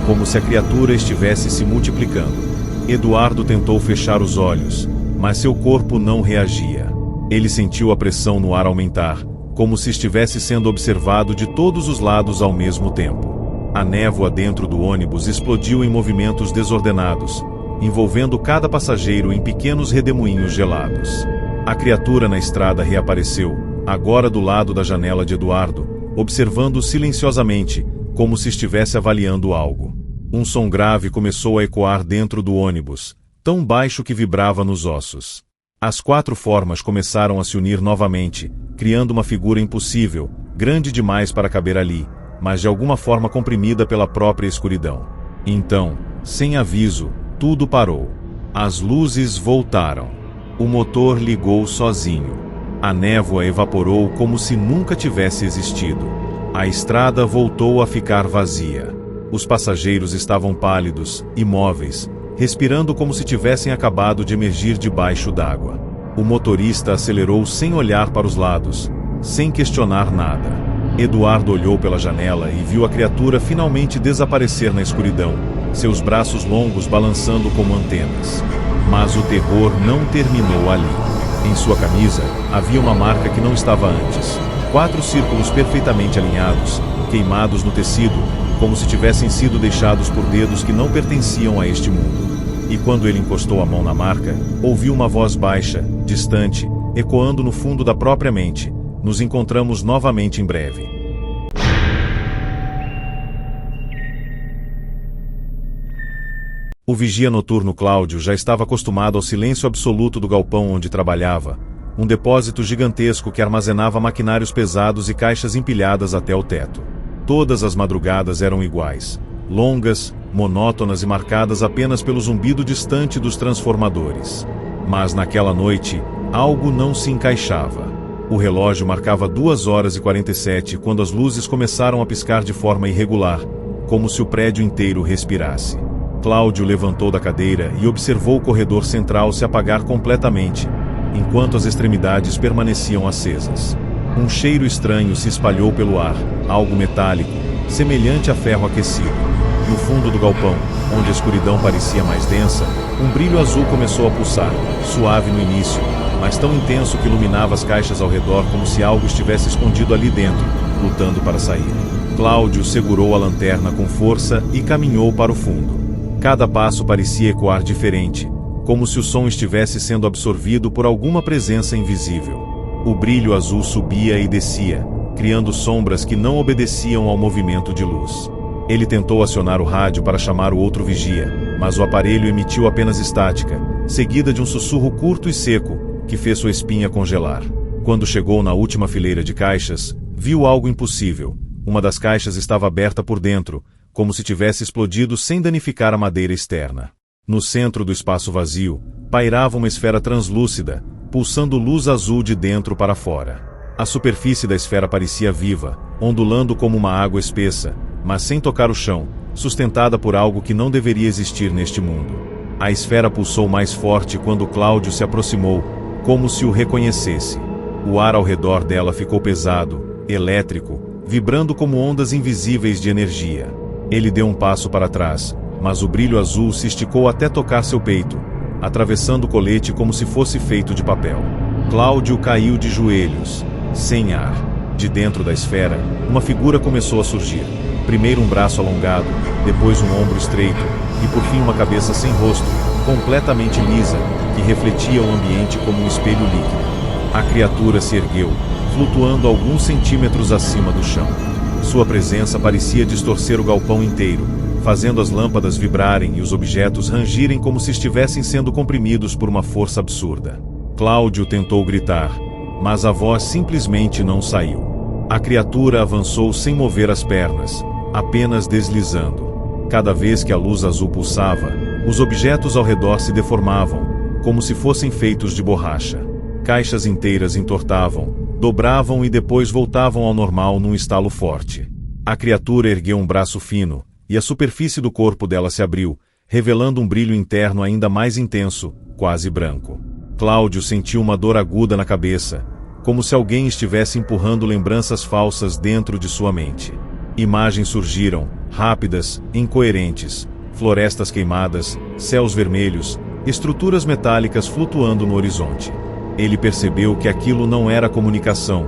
como se a criatura estivesse se multiplicando. Eduardo tentou fechar os olhos, mas seu corpo não reagia. Ele sentiu a pressão no ar aumentar, como se estivesse sendo observado de todos os lados ao mesmo tempo. A névoa dentro do ônibus explodiu em movimentos desordenados, envolvendo cada passageiro em pequenos redemoinhos gelados. A criatura na estrada reapareceu, agora do lado da janela de Eduardo, observando silenciosamente, como se estivesse avaliando algo. Um som grave começou a ecoar dentro do ônibus, tão baixo que vibrava nos ossos. As 4 formas começaram a se unir novamente, criando uma figura impossível, grande demais para caber ali, mas de alguma forma comprimida pela própria escuridão. Então, sem aviso, tudo parou. As luzes voltaram. O motor ligou sozinho. A névoa evaporou como se nunca tivesse existido. A estrada voltou a ficar vazia. Os passageiros estavam pálidos, imóveis, respirando como se tivessem acabado de emergir debaixo d'água. O motorista acelerou sem olhar para os lados, sem questionar nada. Eduardo olhou pela janela e viu a criatura finalmente desaparecer na escuridão, seus braços longos balançando como antenas. Mas o terror não terminou ali. Em sua camisa, havia uma marca que não estava antes. 4 círculos perfeitamente alinhados, queimados no tecido, como se tivessem sido deixados por dedos que não pertenciam a este mundo. E quando ele encostou a mão na marca, ouviu uma voz baixa, distante, ecoando no fundo da própria mente: "Nos encontramos novamente em breve." O vigia noturno Cláudio já estava acostumado ao silêncio absoluto do galpão onde trabalhava, um depósito gigantesco que armazenava maquinários pesados e caixas empilhadas até o teto. Todas as madrugadas eram iguais, longas, monótonas e marcadas apenas pelo zumbido distante dos transformadores. Mas naquela noite, algo não se encaixava. O relógio marcava 2h47 quando as luzes começaram a piscar de forma irregular, como se o prédio inteiro respirasse. Cláudio levantou da cadeira e observou o corredor central se apagar completamente, enquanto as extremidades permaneciam acesas. Um cheiro estranho se espalhou pelo ar, algo metálico, semelhante a ferro aquecido. No fundo do galpão, onde a escuridão parecia mais densa, um brilho azul começou a pulsar, suave no início, mas tão intenso que iluminava as caixas ao redor como se algo estivesse escondido ali dentro, lutando para sair. Cláudio segurou a lanterna com força e caminhou para o fundo. Cada passo parecia ecoar diferente, como se o som estivesse sendo absorvido por alguma presença invisível. O brilho azul subia e descia, criando sombras que não obedeciam ao movimento de luz. Ele tentou acionar o rádio para chamar o outro vigia, mas o aparelho emitiu apenas estática, seguida de um sussurro curto e seco, que fez sua espinha congelar. Quando chegou na última fileira de caixas, viu algo impossível. Uma das caixas estava aberta por dentro, como se tivesse explodido sem danificar a madeira externa. No centro do espaço vazio, pairava uma esfera translúcida, pulsando luz azul de dentro para fora. A superfície da esfera parecia viva, ondulando como uma água espessa, mas sem tocar o chão, sustentada por algo que não deveria existir neste mundo. A esfera pulsou mais forte quando Cláudio se aproximou, como se o reconhecesse. O ar ao redor dela ficou pesado, elétrico, vibrando como ondas invisíveis de energia. Ele deu um passo para trás, mas o brilho azul se esticou até tocar seu peito, atravessando o colete como se fosse feito de papel. Cláudio caiu de joelhos, sem ar. De dentro da esfera, uma figura começou a surgir. Primeiro um braço alongado, depois um ombro estreito, e por fim uma cabeça sem rosto, completamente lisa, que refletia o ambiente como um espelho líquido. A criatura se ergueu, flutuando alguns centímetros acima do chão. Sua presença parecia distorcer o galpão inteiro, fazendo as lâmpadas vibrarem e os objetos rangirem como se estivessem sendo comprimidos por uma força absurda. Cláudio tentou gritar, mas a voz simplesmente não saiu. A criatura avançou sem mover as pernas, apenas deslizando. Cada vez que a luz azul pulsava, os objetos ao redor se deformavam, como se fossem feitos de borracha. Caixas inteiras entortavam, dobravam e depois voltavam ao normal num estalo forte. A criatura ergueu um braço fino, e a superfície do corpo dela se abriu, revelando um brilho interno ainda mais intenso, quase branco. Cláudio sentiu uma dor aguda na cabeça, como se alguém estivesse empurrando lembranças falsas dentro de sua mente. Imagens surgiram, rápidas, incoerentes, florestas queimadas, céus vermelhos, estruturas metálicas flutuando no horizonte. Ele percebeu que aquilo não era comunicação,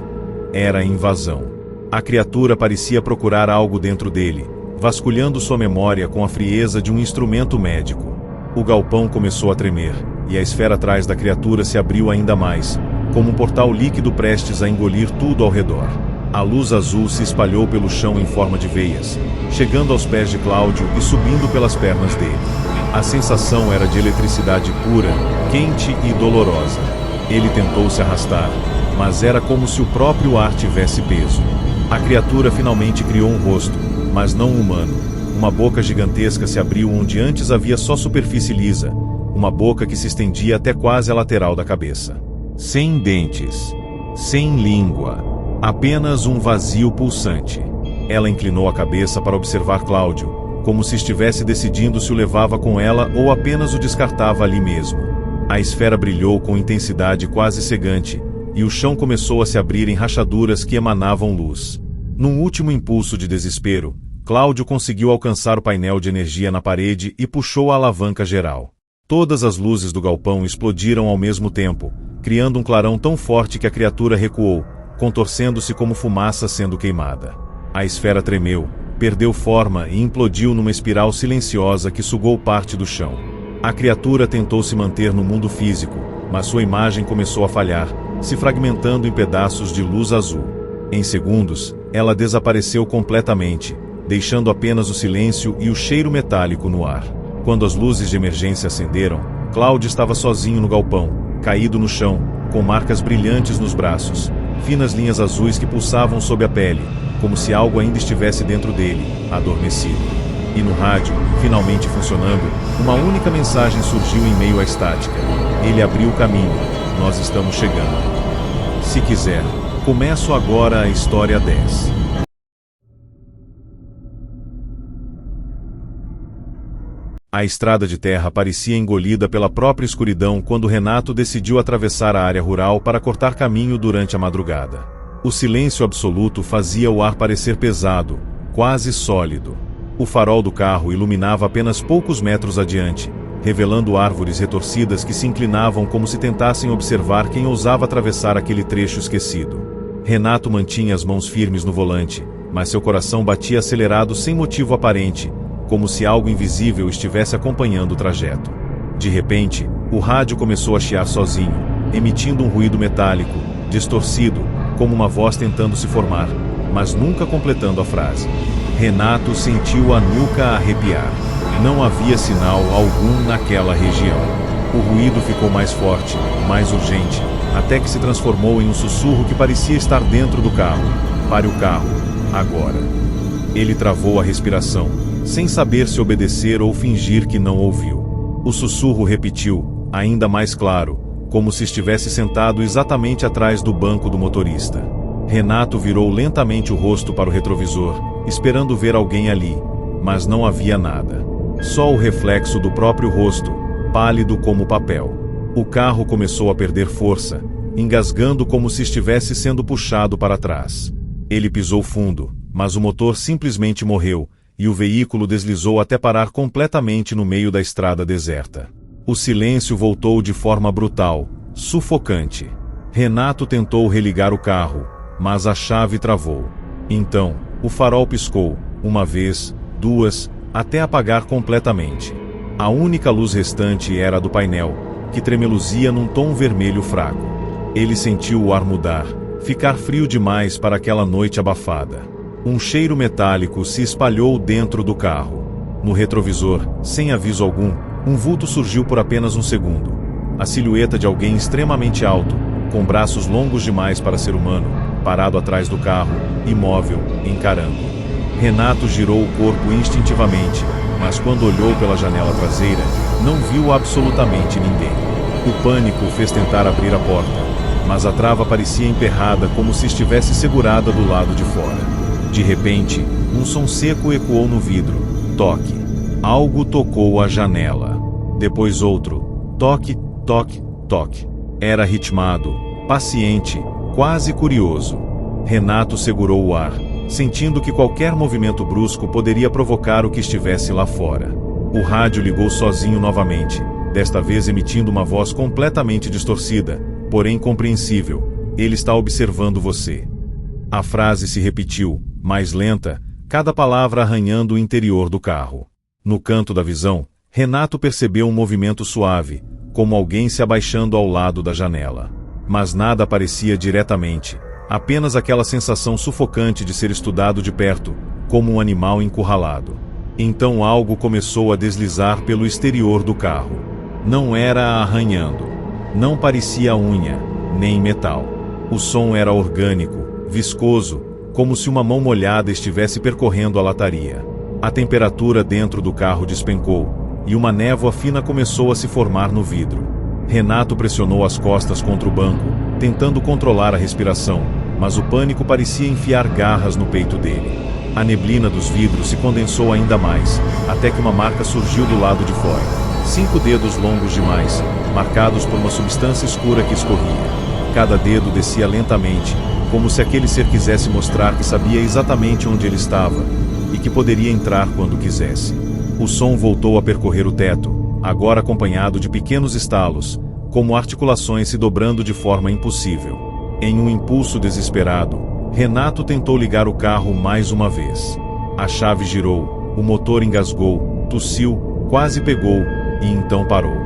era invasão. A criatura parecia procurar algo dentro dele, vasculhando sua memória com a frieza de um instrumento médico. O galpão começou a tremer, e a esfera atrás da criatura se abriu ainda mais, como um portal líquido prestes a engolir tudo ao redor. A luz azul se espalhou pelo chão em forma de veias, chegando aos pés de Cláudio e subindo pelas pernas dele. A sensação era de eletricidade pura, quente e dolorosa. Ele tentou se arrastar, mas era como se o próprio ar tivesse peso. A criatura finalmente criou um rosto, mas não humano. Uma boca gigantesca se abriu onde antes havia só superfície lisa, uma boca que se estendia até quase a lateral da cabeça. Sem dentes, sem língua, apenas um vazio pulsante. Ela inclinou a cabeça para observar Cláudio, como se estivesse decidindo se o levava com ela ou apenas o descartava ali mesmo. A esfera brilhou com intensidade quase cegante, e o chão começou a se abrir em rachaduras que emanavam luz. Num último impulso de desespero, Cláudio conseguiu alcançar o painel de energia na parede e puxou a alavanca geral. Todas as luzes do galpão explodiram ao mesmo tempo, criando um clarão tão forte que a criatura recuou, contorcendo-se como fumaça sendo queimada. A esfera tremeu, perdeu forma e implodiu numa espiral silenciosa que sugou parte do chão. A criatura tentou se manter no mundo físico, mas sua imagem começou a falhar, se fragmentando em pedaços de luz azul. Em segundos, ela desapareceu completamente, deixando apenas o silêncio e o cheiro metálico no ar. Quando as luzes de emergência acenderam, Cláudio estava sozinho no galpão, caído no chão, com marcas brilhantes nos braços, finas linhas azuis que pulsavam sob a pele, como se algo ainda estivesse dentro dele, adormecido. E no rádio, finalmente funcionando, uma única mensagem surgiu em meio à estática. Ele abriu o caminho. Nós estamos chegando. Se quiser, começo agora a história 10. A estrada de terra parecia engolida pela própria escuridão quando Renato decidiu atravessar a área rural para cortar caminho durante a madrugada. O silêncio absoluto fazia o ar parecer pesado, quase sólido. O farol do carro iluminava apenas poucos metros adiante, revelando árvores retorcidas que se inclinavam como se tentassem observar quem ousava atravessar aquele trecho esquecido. Renato mantinha as mãos firmes no volante, mas seu coração batia acelerado sem motivo aparente, como se algo invisível estivesse acompanhando o trajeto. De repente, o rádio começou a chiar sozinho, emitindo um ruído metálico, distorcido, como uma voz tentando se formar, mas nunca completando a frase. Renato sentiu a nuca arrepiar. Não havia sinal algum naquela região. O ruído ficou mais forte, mais urgente, até que se transformou em um sussurro que parecia estar dentro do carro. Pare o carro, agora. Ele travou a respiração, sem saber se obedecer ou fingir que não ouviu. O sussurro repetiu, ainda mais claro, como se estivesse sentado exatamente atrás do banco do motorista. Renato virou lentamente o rosto para o retrovisor, esperando ver alguém ali, mas não havia nada. Só o reflexo do próprio rosto, pálido como papel. O carro começou a perder força, engasgando como se estivesse sendo puxado para trás. Ele pisou fundo, mas o motor simplesmente morreu, e o veículo deslizou até parar completamente no meio da estrada deserta. O silêncio voltou de forma brutal, sufocante. Renato tentou religar o carro, mas a chave travou. Então, o farol piscou, uma vez, duas, até apagar completamente. A única luz restante era a do painel, que tremeluzia num tom vermelho fraco. Ele sentiu o ar mudar, ficar frio demais para aquela noite abafada. Um cheiro metálico se espalhou dentro do carro. No retrovisor, sem aviso algum, um vulto surgiu por apenas um segundo. A silhueta de alguém extremamente alto, com braços longos demais para ser humano, parado atrás do carro, imóvel, encarando. Renato girou o corpo instintivamente, mas quando olhou pela janela traseira, não viu absolutamente ninguém. O pânico fez tentar abrir a porta, mas a trava parecia emperrada como se estivesse segurada do lado de fora. De repente, um som seco ecoou no vidro. Toque. Algo tocou a janela. Depois outro. Toque, toque, toque. Era ritmado, paciente, quase curioso. Renato segurou o ar, sentindo que qualquer movimento brusco poderia provocar o que estivesse lá fora. O rádio ligou sozinho novamente, desta vez emitindo uma voz completamente distorcida, porém compreensível. Ele está observando você. A frase se repetiu, mais lenta, cada palavra arranhando o interior do carro. No canto da visão, Renato percebeu um movimento suave, como alguém se abaixando ao lado da janela. Mas nada aparecia diretamente, apenas aquela sensação sufocante de ser estudado de perto, como um animal encurralado. Então algo começou a deslizar pelo exterior do carro. Não era arranhando. Não parecia unha, nem metal. O som era orgânico, viscoso, como se uma mão molhada estivesse percorrendo a lataria. A temperatura dentro do carro despencou, e uma névoa fina começou a se formar no vidro. Renato pressionou as costas contra o banco, tentando controlar a respiração, mas o pânico parecia enfiar garras no peito dele. A neblina dos vidros se condensou ainda mais, até que uma marca surgiu do lado de fora. 5 dedos longos demais, marcados por uma substância escura que escorria. Cada dedo descia lentamente, como se aquele ser quisesse mostrar que sabia exatamente onde ele estava, e que poderia entrar quando quisesse. O som voltou a percorrer o teto, agora acompanhado de pequenos estalos, como articulações se dobrando de forma impossível. Em um impulso desesperado, Renato tentou ligar o carro mais uma vez. A chave girou, o motor engasgou, tossiu, quase pegou, e então parou.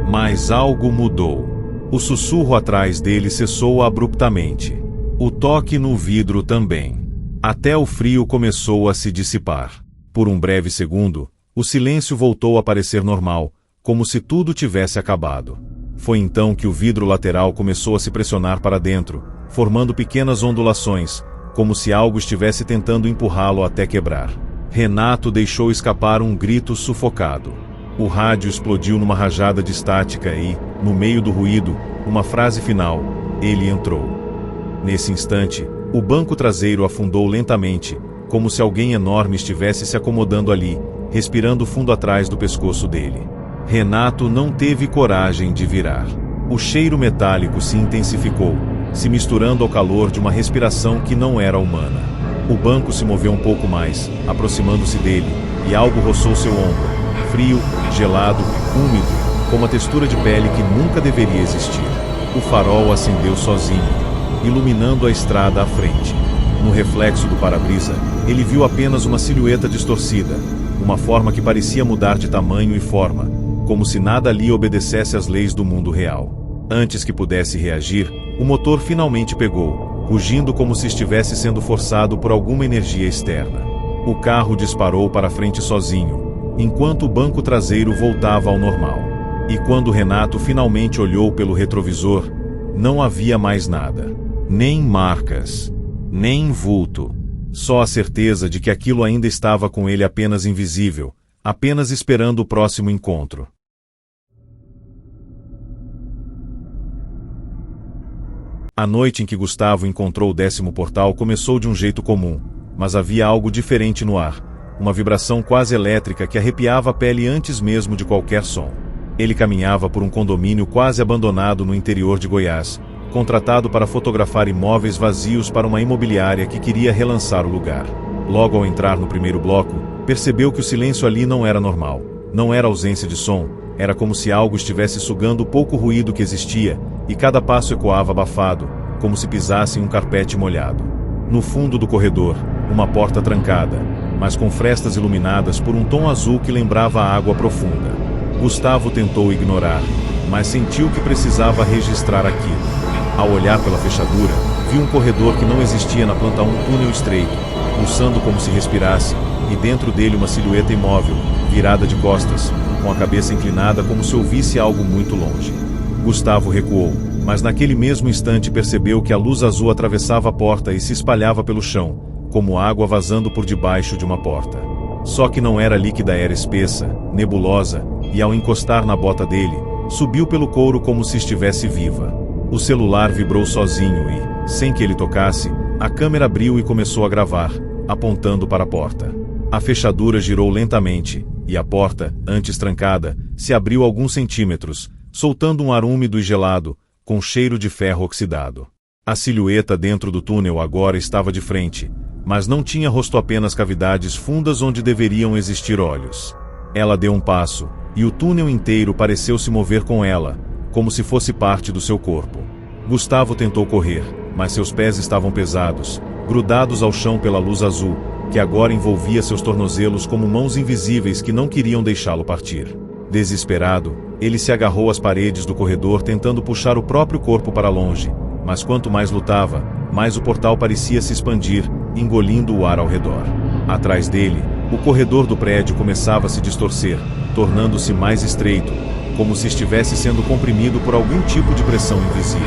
Mas algo mudou. O sussurro atrás dele cessou abruptamente. O toque no vidro também. Até o frio começou a se dissipar. Por um breve segundo, o silêncio voltou a parecer normal, como se tudo tivesse acabado. Foi então que o vidro lateral começou a se pressionar para dentro, formando pequenas ondulações, como se algo estivesse tentando empurrá-lo até quebrar. Renato deixou escapar um grito sufocado. O rádio explodiu numa rajada de estática e, no meio do ruído, uma frase final: ele entrou. Nesse instante, o banco traseiro afundou lentamente, como se alguém enorme estivesse se acomodando ali, respirando fundo atrás do pescoço dele. Renato não teve coragem de virar. O cheiro metálico se intensificou, se misturando ao calor de uma respiração que não era humana. O banco se moveu um pouco mais, aproximando-se dele, e algo roçou seu ombro. Frio, gelado, úmido, com uma textura de pele que nunca deveria existir. O farol acendeu sozinho, iluminando a estrada à frente. No reflexo do para-brisa, ele viu apenas uma silhueta distorcida, uma forma que parecia mudar de tamanho e forma, como se nada ali obedecesse às leis do mundo real. Antes que pudesse reagir, o motor finalmente pegou, rugindo como se estivesse sendo forçado por alguma energia externa. O carro disparou para frente sozinho, enquanto o banco traseiro voltava ao normal. E quando Renato finalmente olhou pelo retrovisor, não havia mais nada. Nem marcas, nem vulto. Só a certeza de que aquilo ainda estava com ele apenas invisível, apenas esperando o próximo encontro. A noite em que Gustavo encontrou o 10º portal começou de um jeito comum, mas havia algo diferente no ar, uma vibração quase elétrica que arrepiava a pele antes mesmo de qualquer som. Ele caminhava por um condomínio quase abandonado no interior de Goiás, contratado para fotografar imóveis vazios para uma imobiliária que queria relançar o lugar. Logo ao entrar no primeiro bloco, percebeu que o silêncio ali não era normal. Não era ausência de som, era como se algo estivesse sugando o pouco ruído que existia, e cada passo ecoava abafado, como se pisasse em um carpete molhado. No fundo do corredor, uma porta trancada, mas com frestas iluminadas por um tom azul que lembrava a água profunda. Gustavo tentou ignorar, mas sentiu que precisava registrar aquilo. Ao olhar pela fechadura, viu um corredor que não existia na planta 1, túnel estreito, pulsando como se respirasse, e dentro dele uma silhueta imóvel, virada de costas, com a cabeça inclinada como se ouvisse algo muito longe. Gustavo recuou, mas naquele mesmo instante percebeu que a luz azul atravessava a porta e se espalhava pelo chão, como água vazando por debaixo de uma porta. Só que não era líquida, era espessa, nebulosa, e ao encostar na bota dele, subiu pelo couro como se estivesse viva. O celular vibrou sozinho e, sem que ele tocasse, a câmera abriu e começou a gravar, apontando para a porta. A fechadura girou lentamente, e a porta, antes trancada, se abriu alguns centímetros, soltando um ar úmido e gelado, com cheiro de ferro oxidado. A silhueta dentro do túnel agora estava de frente, mas não tinha rosto, apenas cavidades fundas onde deveriam existir olhos. Ela deu um passo, e o túnel inteiro pareceu se mover com ela, como se fosse parte do seu corpo. Gustavo tentou correr, mas seus pés estavam pesados, grudados ao chão pela luz azul, que agora envolvia seus tornozelos como mãos invisíveis que não queriam deixá-lo partir. Desesperado, ele se agarrou às paredes do corredor tentando puxar o próprio corpo para longe, mas quanto mais lutava, mais o portal parecia se expandir, engolindo o ar ao redor. Atrás dele, o corredor do prédio começava a se distorcer, tornando-se mais estreito, como se estivesse sendo comprimido por algum tipo de pressão invisível.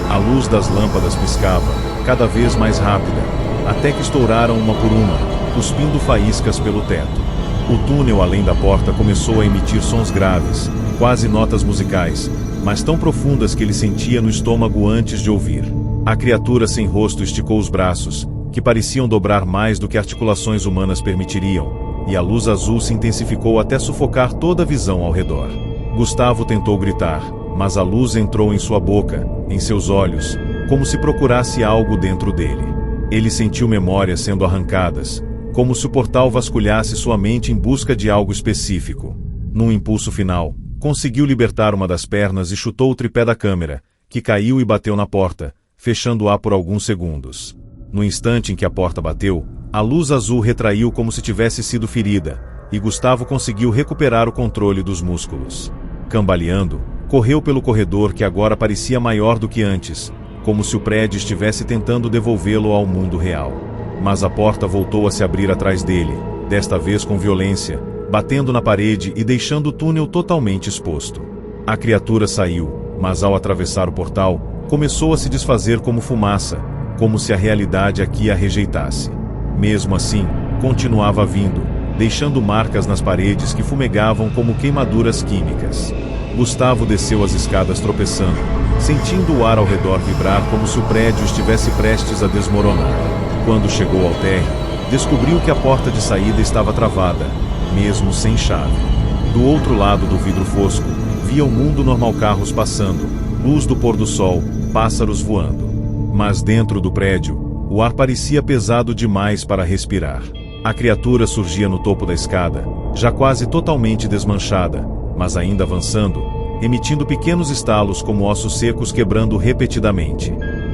A luz das lâmpadas piscava, cada vez mais rápida, até que estouraram uma por uma, cuspindo faíscas pelo teto. O túnel além da porta começou a emitir sons graves, quase notas musicais, mas tão profundas que ele sentia no estômago antes de ouvir. A criatura sem rosto esticou os braços, que pareciam dobrar mais do que articulações humanas permitiriam, e a luz azul se intensificou até sufocar toda a visão ao redor. Gustavo tentou gritar, mas a luz entrou em sua boca, em seus olhos, como se procurasse algo dentro dele. Ele sentiu memórias sendo arrancadas, como se o portal vasculhasse sua mente em busca de algo específico. Num impulso final, conseguiu libertar uma das pernas e chutou o tripé da câmera, que caiu e bateu na porta, fechando-a por alguns segundos. No instante em que a porta bateu, a luz azul retraiu como se tivesse sido ferida, e Gustavo conseguiu recuperar o controle dos músculos. Cambaleando, correu pelo corredor que agora parecia maior do que antes, como se o prédio estivesse tentando devolvê-lo ao mundo real. Mas a porta voltou a se abrir atrás dele, desta vez com violência, batendo na parede e deixando o túnel totalmente exposto. A criatura saiu, mas ao atravessar o portal, começou a se desfazer como fumaça, como se a realidade aqui a rejeitasse. Mesmo assim, continuava vindo, deixando marcas nas paredes que fumegavam como queimaduras químicas. Gustavo desceu as escadas tropeçando, sentindo o ar ao redor vibrar como se o prédio estivesse prestes a desmoronar. Quando chegou ao térreo, descobriu que a porta de saída estava travada, mesmo sem chave. Do outro lado do vidro fosco, via o mundo normal, carros passando, luz do pôr do sol, pássaros voando. Mas dentro do prédio, o ar parecia pesado demais para respirar. A criatura surgia no topo da escada, já quase totalmente desmanchada, mas ainda avançando, emitindo pequenos estalos como ossos secos quebrando repetidamente.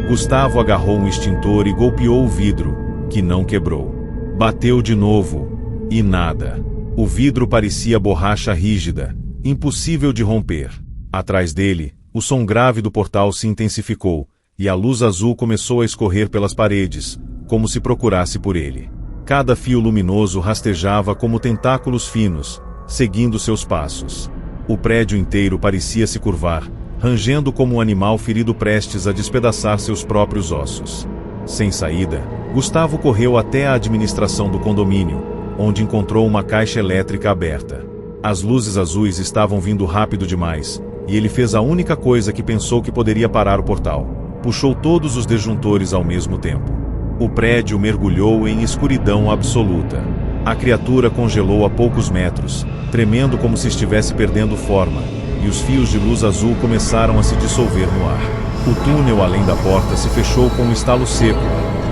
Gustavo agarrou um extintor e golpeou o vidro, que não quebrou. Bateu de novo, e nada. O vidro parecia borracha rígida, impossível de romper. Atrás dele, O som grave do portal se intensificou, e a luz azul começou a escorrer pelas paredes, como se procurasse por ele. Cada fio luminoso rastejava como tentáculos finos, seguindo seus passos. O prédio inteiro parecia se curvar, rangendo como um animal ferido prestes a despedaçar seus próprios ossos. Sem saída, Gustavo correu até a administração do condomínio, onde encontrou uma caixa elétrica aberta. As luzes azuis estavam vindo rápido demais, e ele fez a única coisa que pensou que poderia parar o portal. Puxou todos os disjuntores ao mesmo tempo. O prédio mergulhou em escuridão absoluta. A criatura congelou a poucos metros, tremendo como se estivesse perdendo forma, e os fios de luz azul começaram a se dissolver no ar. O túnel além da porta se fechou com um estalo seco,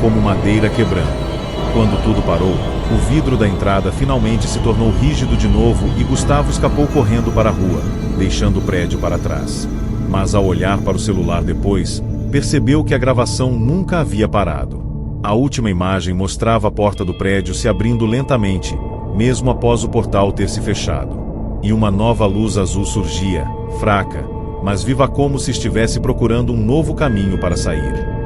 como madeira quebrando. Quando tudo parou, o vidro da entrada finalmente se tornou rígido de novo e Gustavo escapou correndo para a rua, deixando o prédio para trás. Mas ao olhar para o celular depois, percebeu que a gravação nunca havia parado. A última imagem mostrava a porta do prédio se abrindo lentamente, mesmo após o portal ter se fechado. E uma nova luz azul surgia, fraca, mas viva como se estivesse procurando um novo caminho para sair.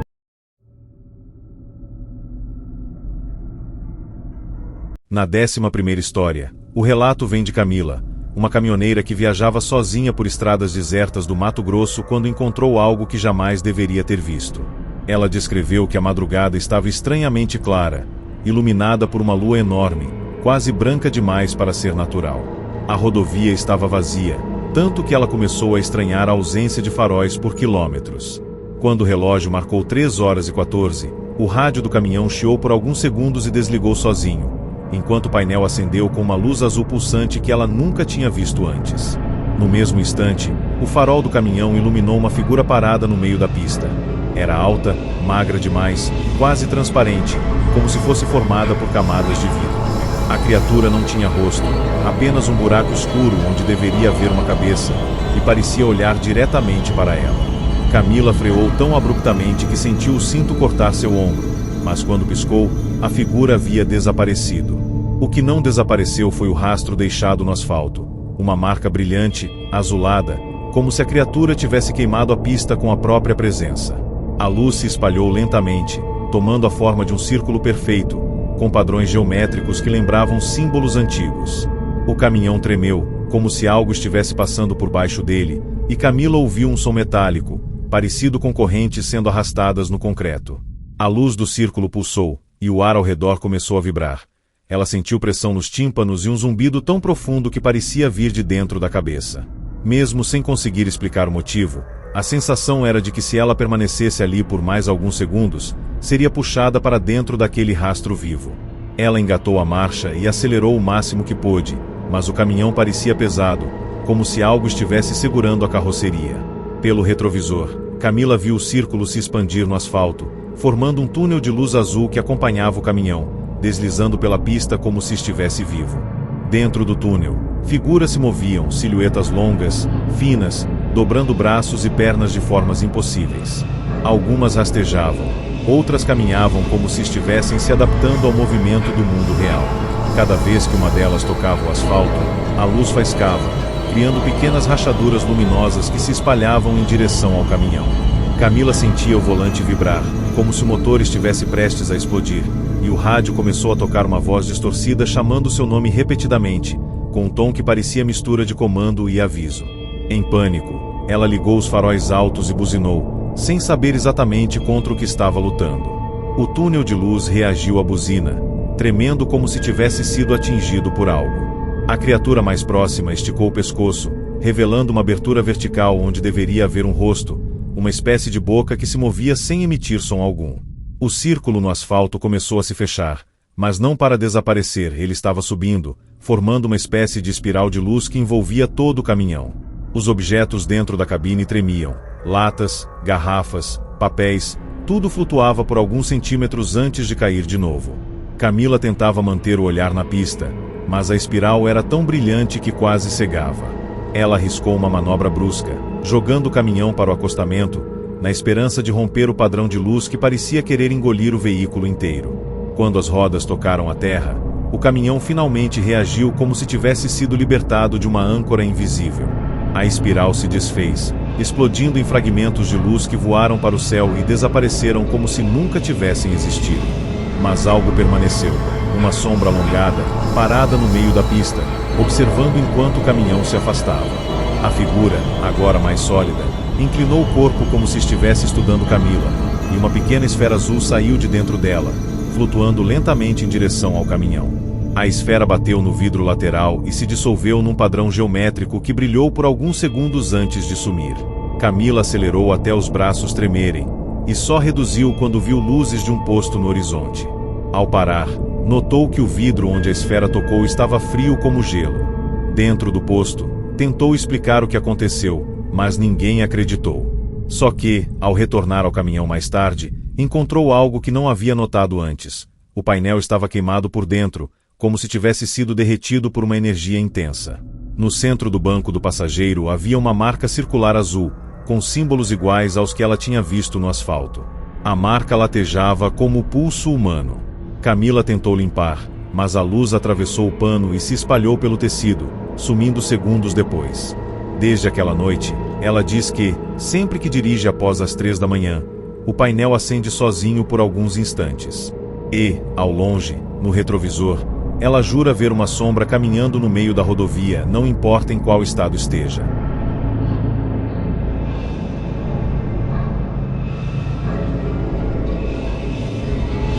Na 11ª história, o relato vem de Camila, uma caminhoneira que viajava sozinha por estradas desertas do Mato Grosso quando encontrou algo que jamais deveria ter visto. Ela descreveu que a madrugada estava estranhamente clara, iluminada por uma lua enorme, quase branca demais para ser natural. A rodovia estava vazia, tanto que ela começou a estranhar a ausência de faróis por quilômetros. Quando o relógio marcou 3h14, o rádio do caminhão chiou por alguns segundos e desligou sozinho, enquanto o painel acendeu com uma luz azul pulsante que ela nunca tinha visto antes. No mesmo instante, o farol do caminhão iluminou uma figura parada no meio da pista. Era alta, magra demais, quase transparente, como se fosse formada por camadas de vidro. A criatura não tinha rosto, apenas um buraco escuro onde deveria haver uma cabeça, e parecia olhar diretamente para ela. Camila freou tão abruptamente que sentiu o cinto cortar seu ombro, mas quando piscou, a figura havia desaparecido. O que não desapareceu foi o rastro deixado no asfalto, uma marca brilhante, azulada, como se a criatura tivesse queimado a pista com a própria presença. A luz se espalhou lentamente, tomando a forma de um círculo perfeito, com padrões geométricos que lembravam símbolos antigos. O caminhão tremeu, como se algo estivesse passando por baixo dele, e Camila ouviu um som metálico, parecido com correntes sendo arrastadas no concreto. A luz do círculo pulsou, e o ar ao redor começou a vibrar. Ela sentiu pressão nos tímpanos e um zumbido tão profundo que parecia vir de dentro da cabeça. Mesmo sem conseguir explicar o motivo, a sensação era de que se ela permanecesse ali por mais alguns segundos, seria puxada para dentro daquele rastro vivo. Ela engatou a marcha e acelerou o máximo que pôde, mas o caminhão parecia pesado, como se algo estivesse segurando a carroceria. Pelo retrovisor, Camila viu o círculo se expandir no asfalto, formando um túnel de luz azul que acompanhava o caminhão, deslizando pela pista como se estivesse vivo. Dentro do túnel, figuras se moviam, silhuetas longas, finas, dobrando braços e pernas de formas impossíveis. Algumas rastejavam, outras caminhavam como se estivessem se adaptando ao movimento do mundo real. Cada vez que uma delas tocava o asfalto, a luz faiscava, criando pequenas rachaduras luminosas que se espalhavam em direção ao caminhão. Camila sentia o volante vibrar, como se o motor estivesse prestes a explodir, e o rádio começou a tocar uma voz distorcida chamando seu nome repetidamente, com um tom que parecia mistura de comando e aviso. Em pânico, ela ligou os faróis altos e buzinou, sem saber exatamente contra o que estava lutando. O túnel de luz reagiu à buzina, tremendo como se tivesse sido atingido por algo. A criatura mais próxima esticou o pescoço, revelando uma abertura vertical onde deveria haver um rosto, uma espécie de boca que se movia sem emitir som algum. O círculo no asfalto começou a se fechar, mas não para desaparecer, ele estava subindo, formando uma espécie de espiral de luz que envolvia todo o caminhão. Os objetos dentro da cabine tremiam, latas, garrafas, papéis, tudo flutuava por alguns centímetros antes de cair de novo. Camila tentava manter o olhar na pista, mas a espiral era tão brilhante que quase cegava. Ela arriscou uma manobra brusca, jogando o caminhão para o acostamento, na esperança de romper o padrão de luz que parecia querer engolir o veículo inteiro. Quando as rodas tocaram a terra, o caminhão finalmente reagiu como se tivesse sido libertado de uma âncora invisível. A espiral se desfez, explodindo em fragmentos de luz que voaram para o céu e desapareceram como se nunca tivessem existido. Mas algo permaneceu, uma sombra alongada, parada no meio da pista, observando enquanto o caminhão se afastava. A figura, agora mais sólida, inclinou o corpo como se estivesse estudando Camila, e uma pequena esfera azul saiu de dentro dela, flutuando lentamente em direção ao caminhão. A esfera bateu no vidro lateral e se dissolveu num padrão geométrico que brilhou por alguns segundos antes de sumir. Camila acelerou até os braços tremerem, e só reduziu quando viu luzes de um posto no horizonte. Ao parar, notou que o vidro onde a esfera tocou estava frio como gelo. Dentro do posto, tentou explicar o que aconteceu, mas ninguém acreditou. Só que, ao retornar ao caminhão mais tarde, encontrou algo que não havia notado antes. O painel estava queimado por dentro, como se tivesse sido derretido por uma energia intensa. No centro do banco do passageiro havia uma marca circular azul, com símbolos iguais aos que ela tinha visto no asfalto. A marca latejava como o pulso humano. Camila tentou limpar, mas a luz atravessou o pano e se espalhou pelo tecido, sumindo segundos depois. Desde aquela noite, ela diz que, sempre que dirige após as 3 da manhã, o painel acende sozinho por alguns instantes. E, ao longe, no retrovisor, ela jura ver uma sombra caminhando no meio da rodovia, não importa em qual estado esteja.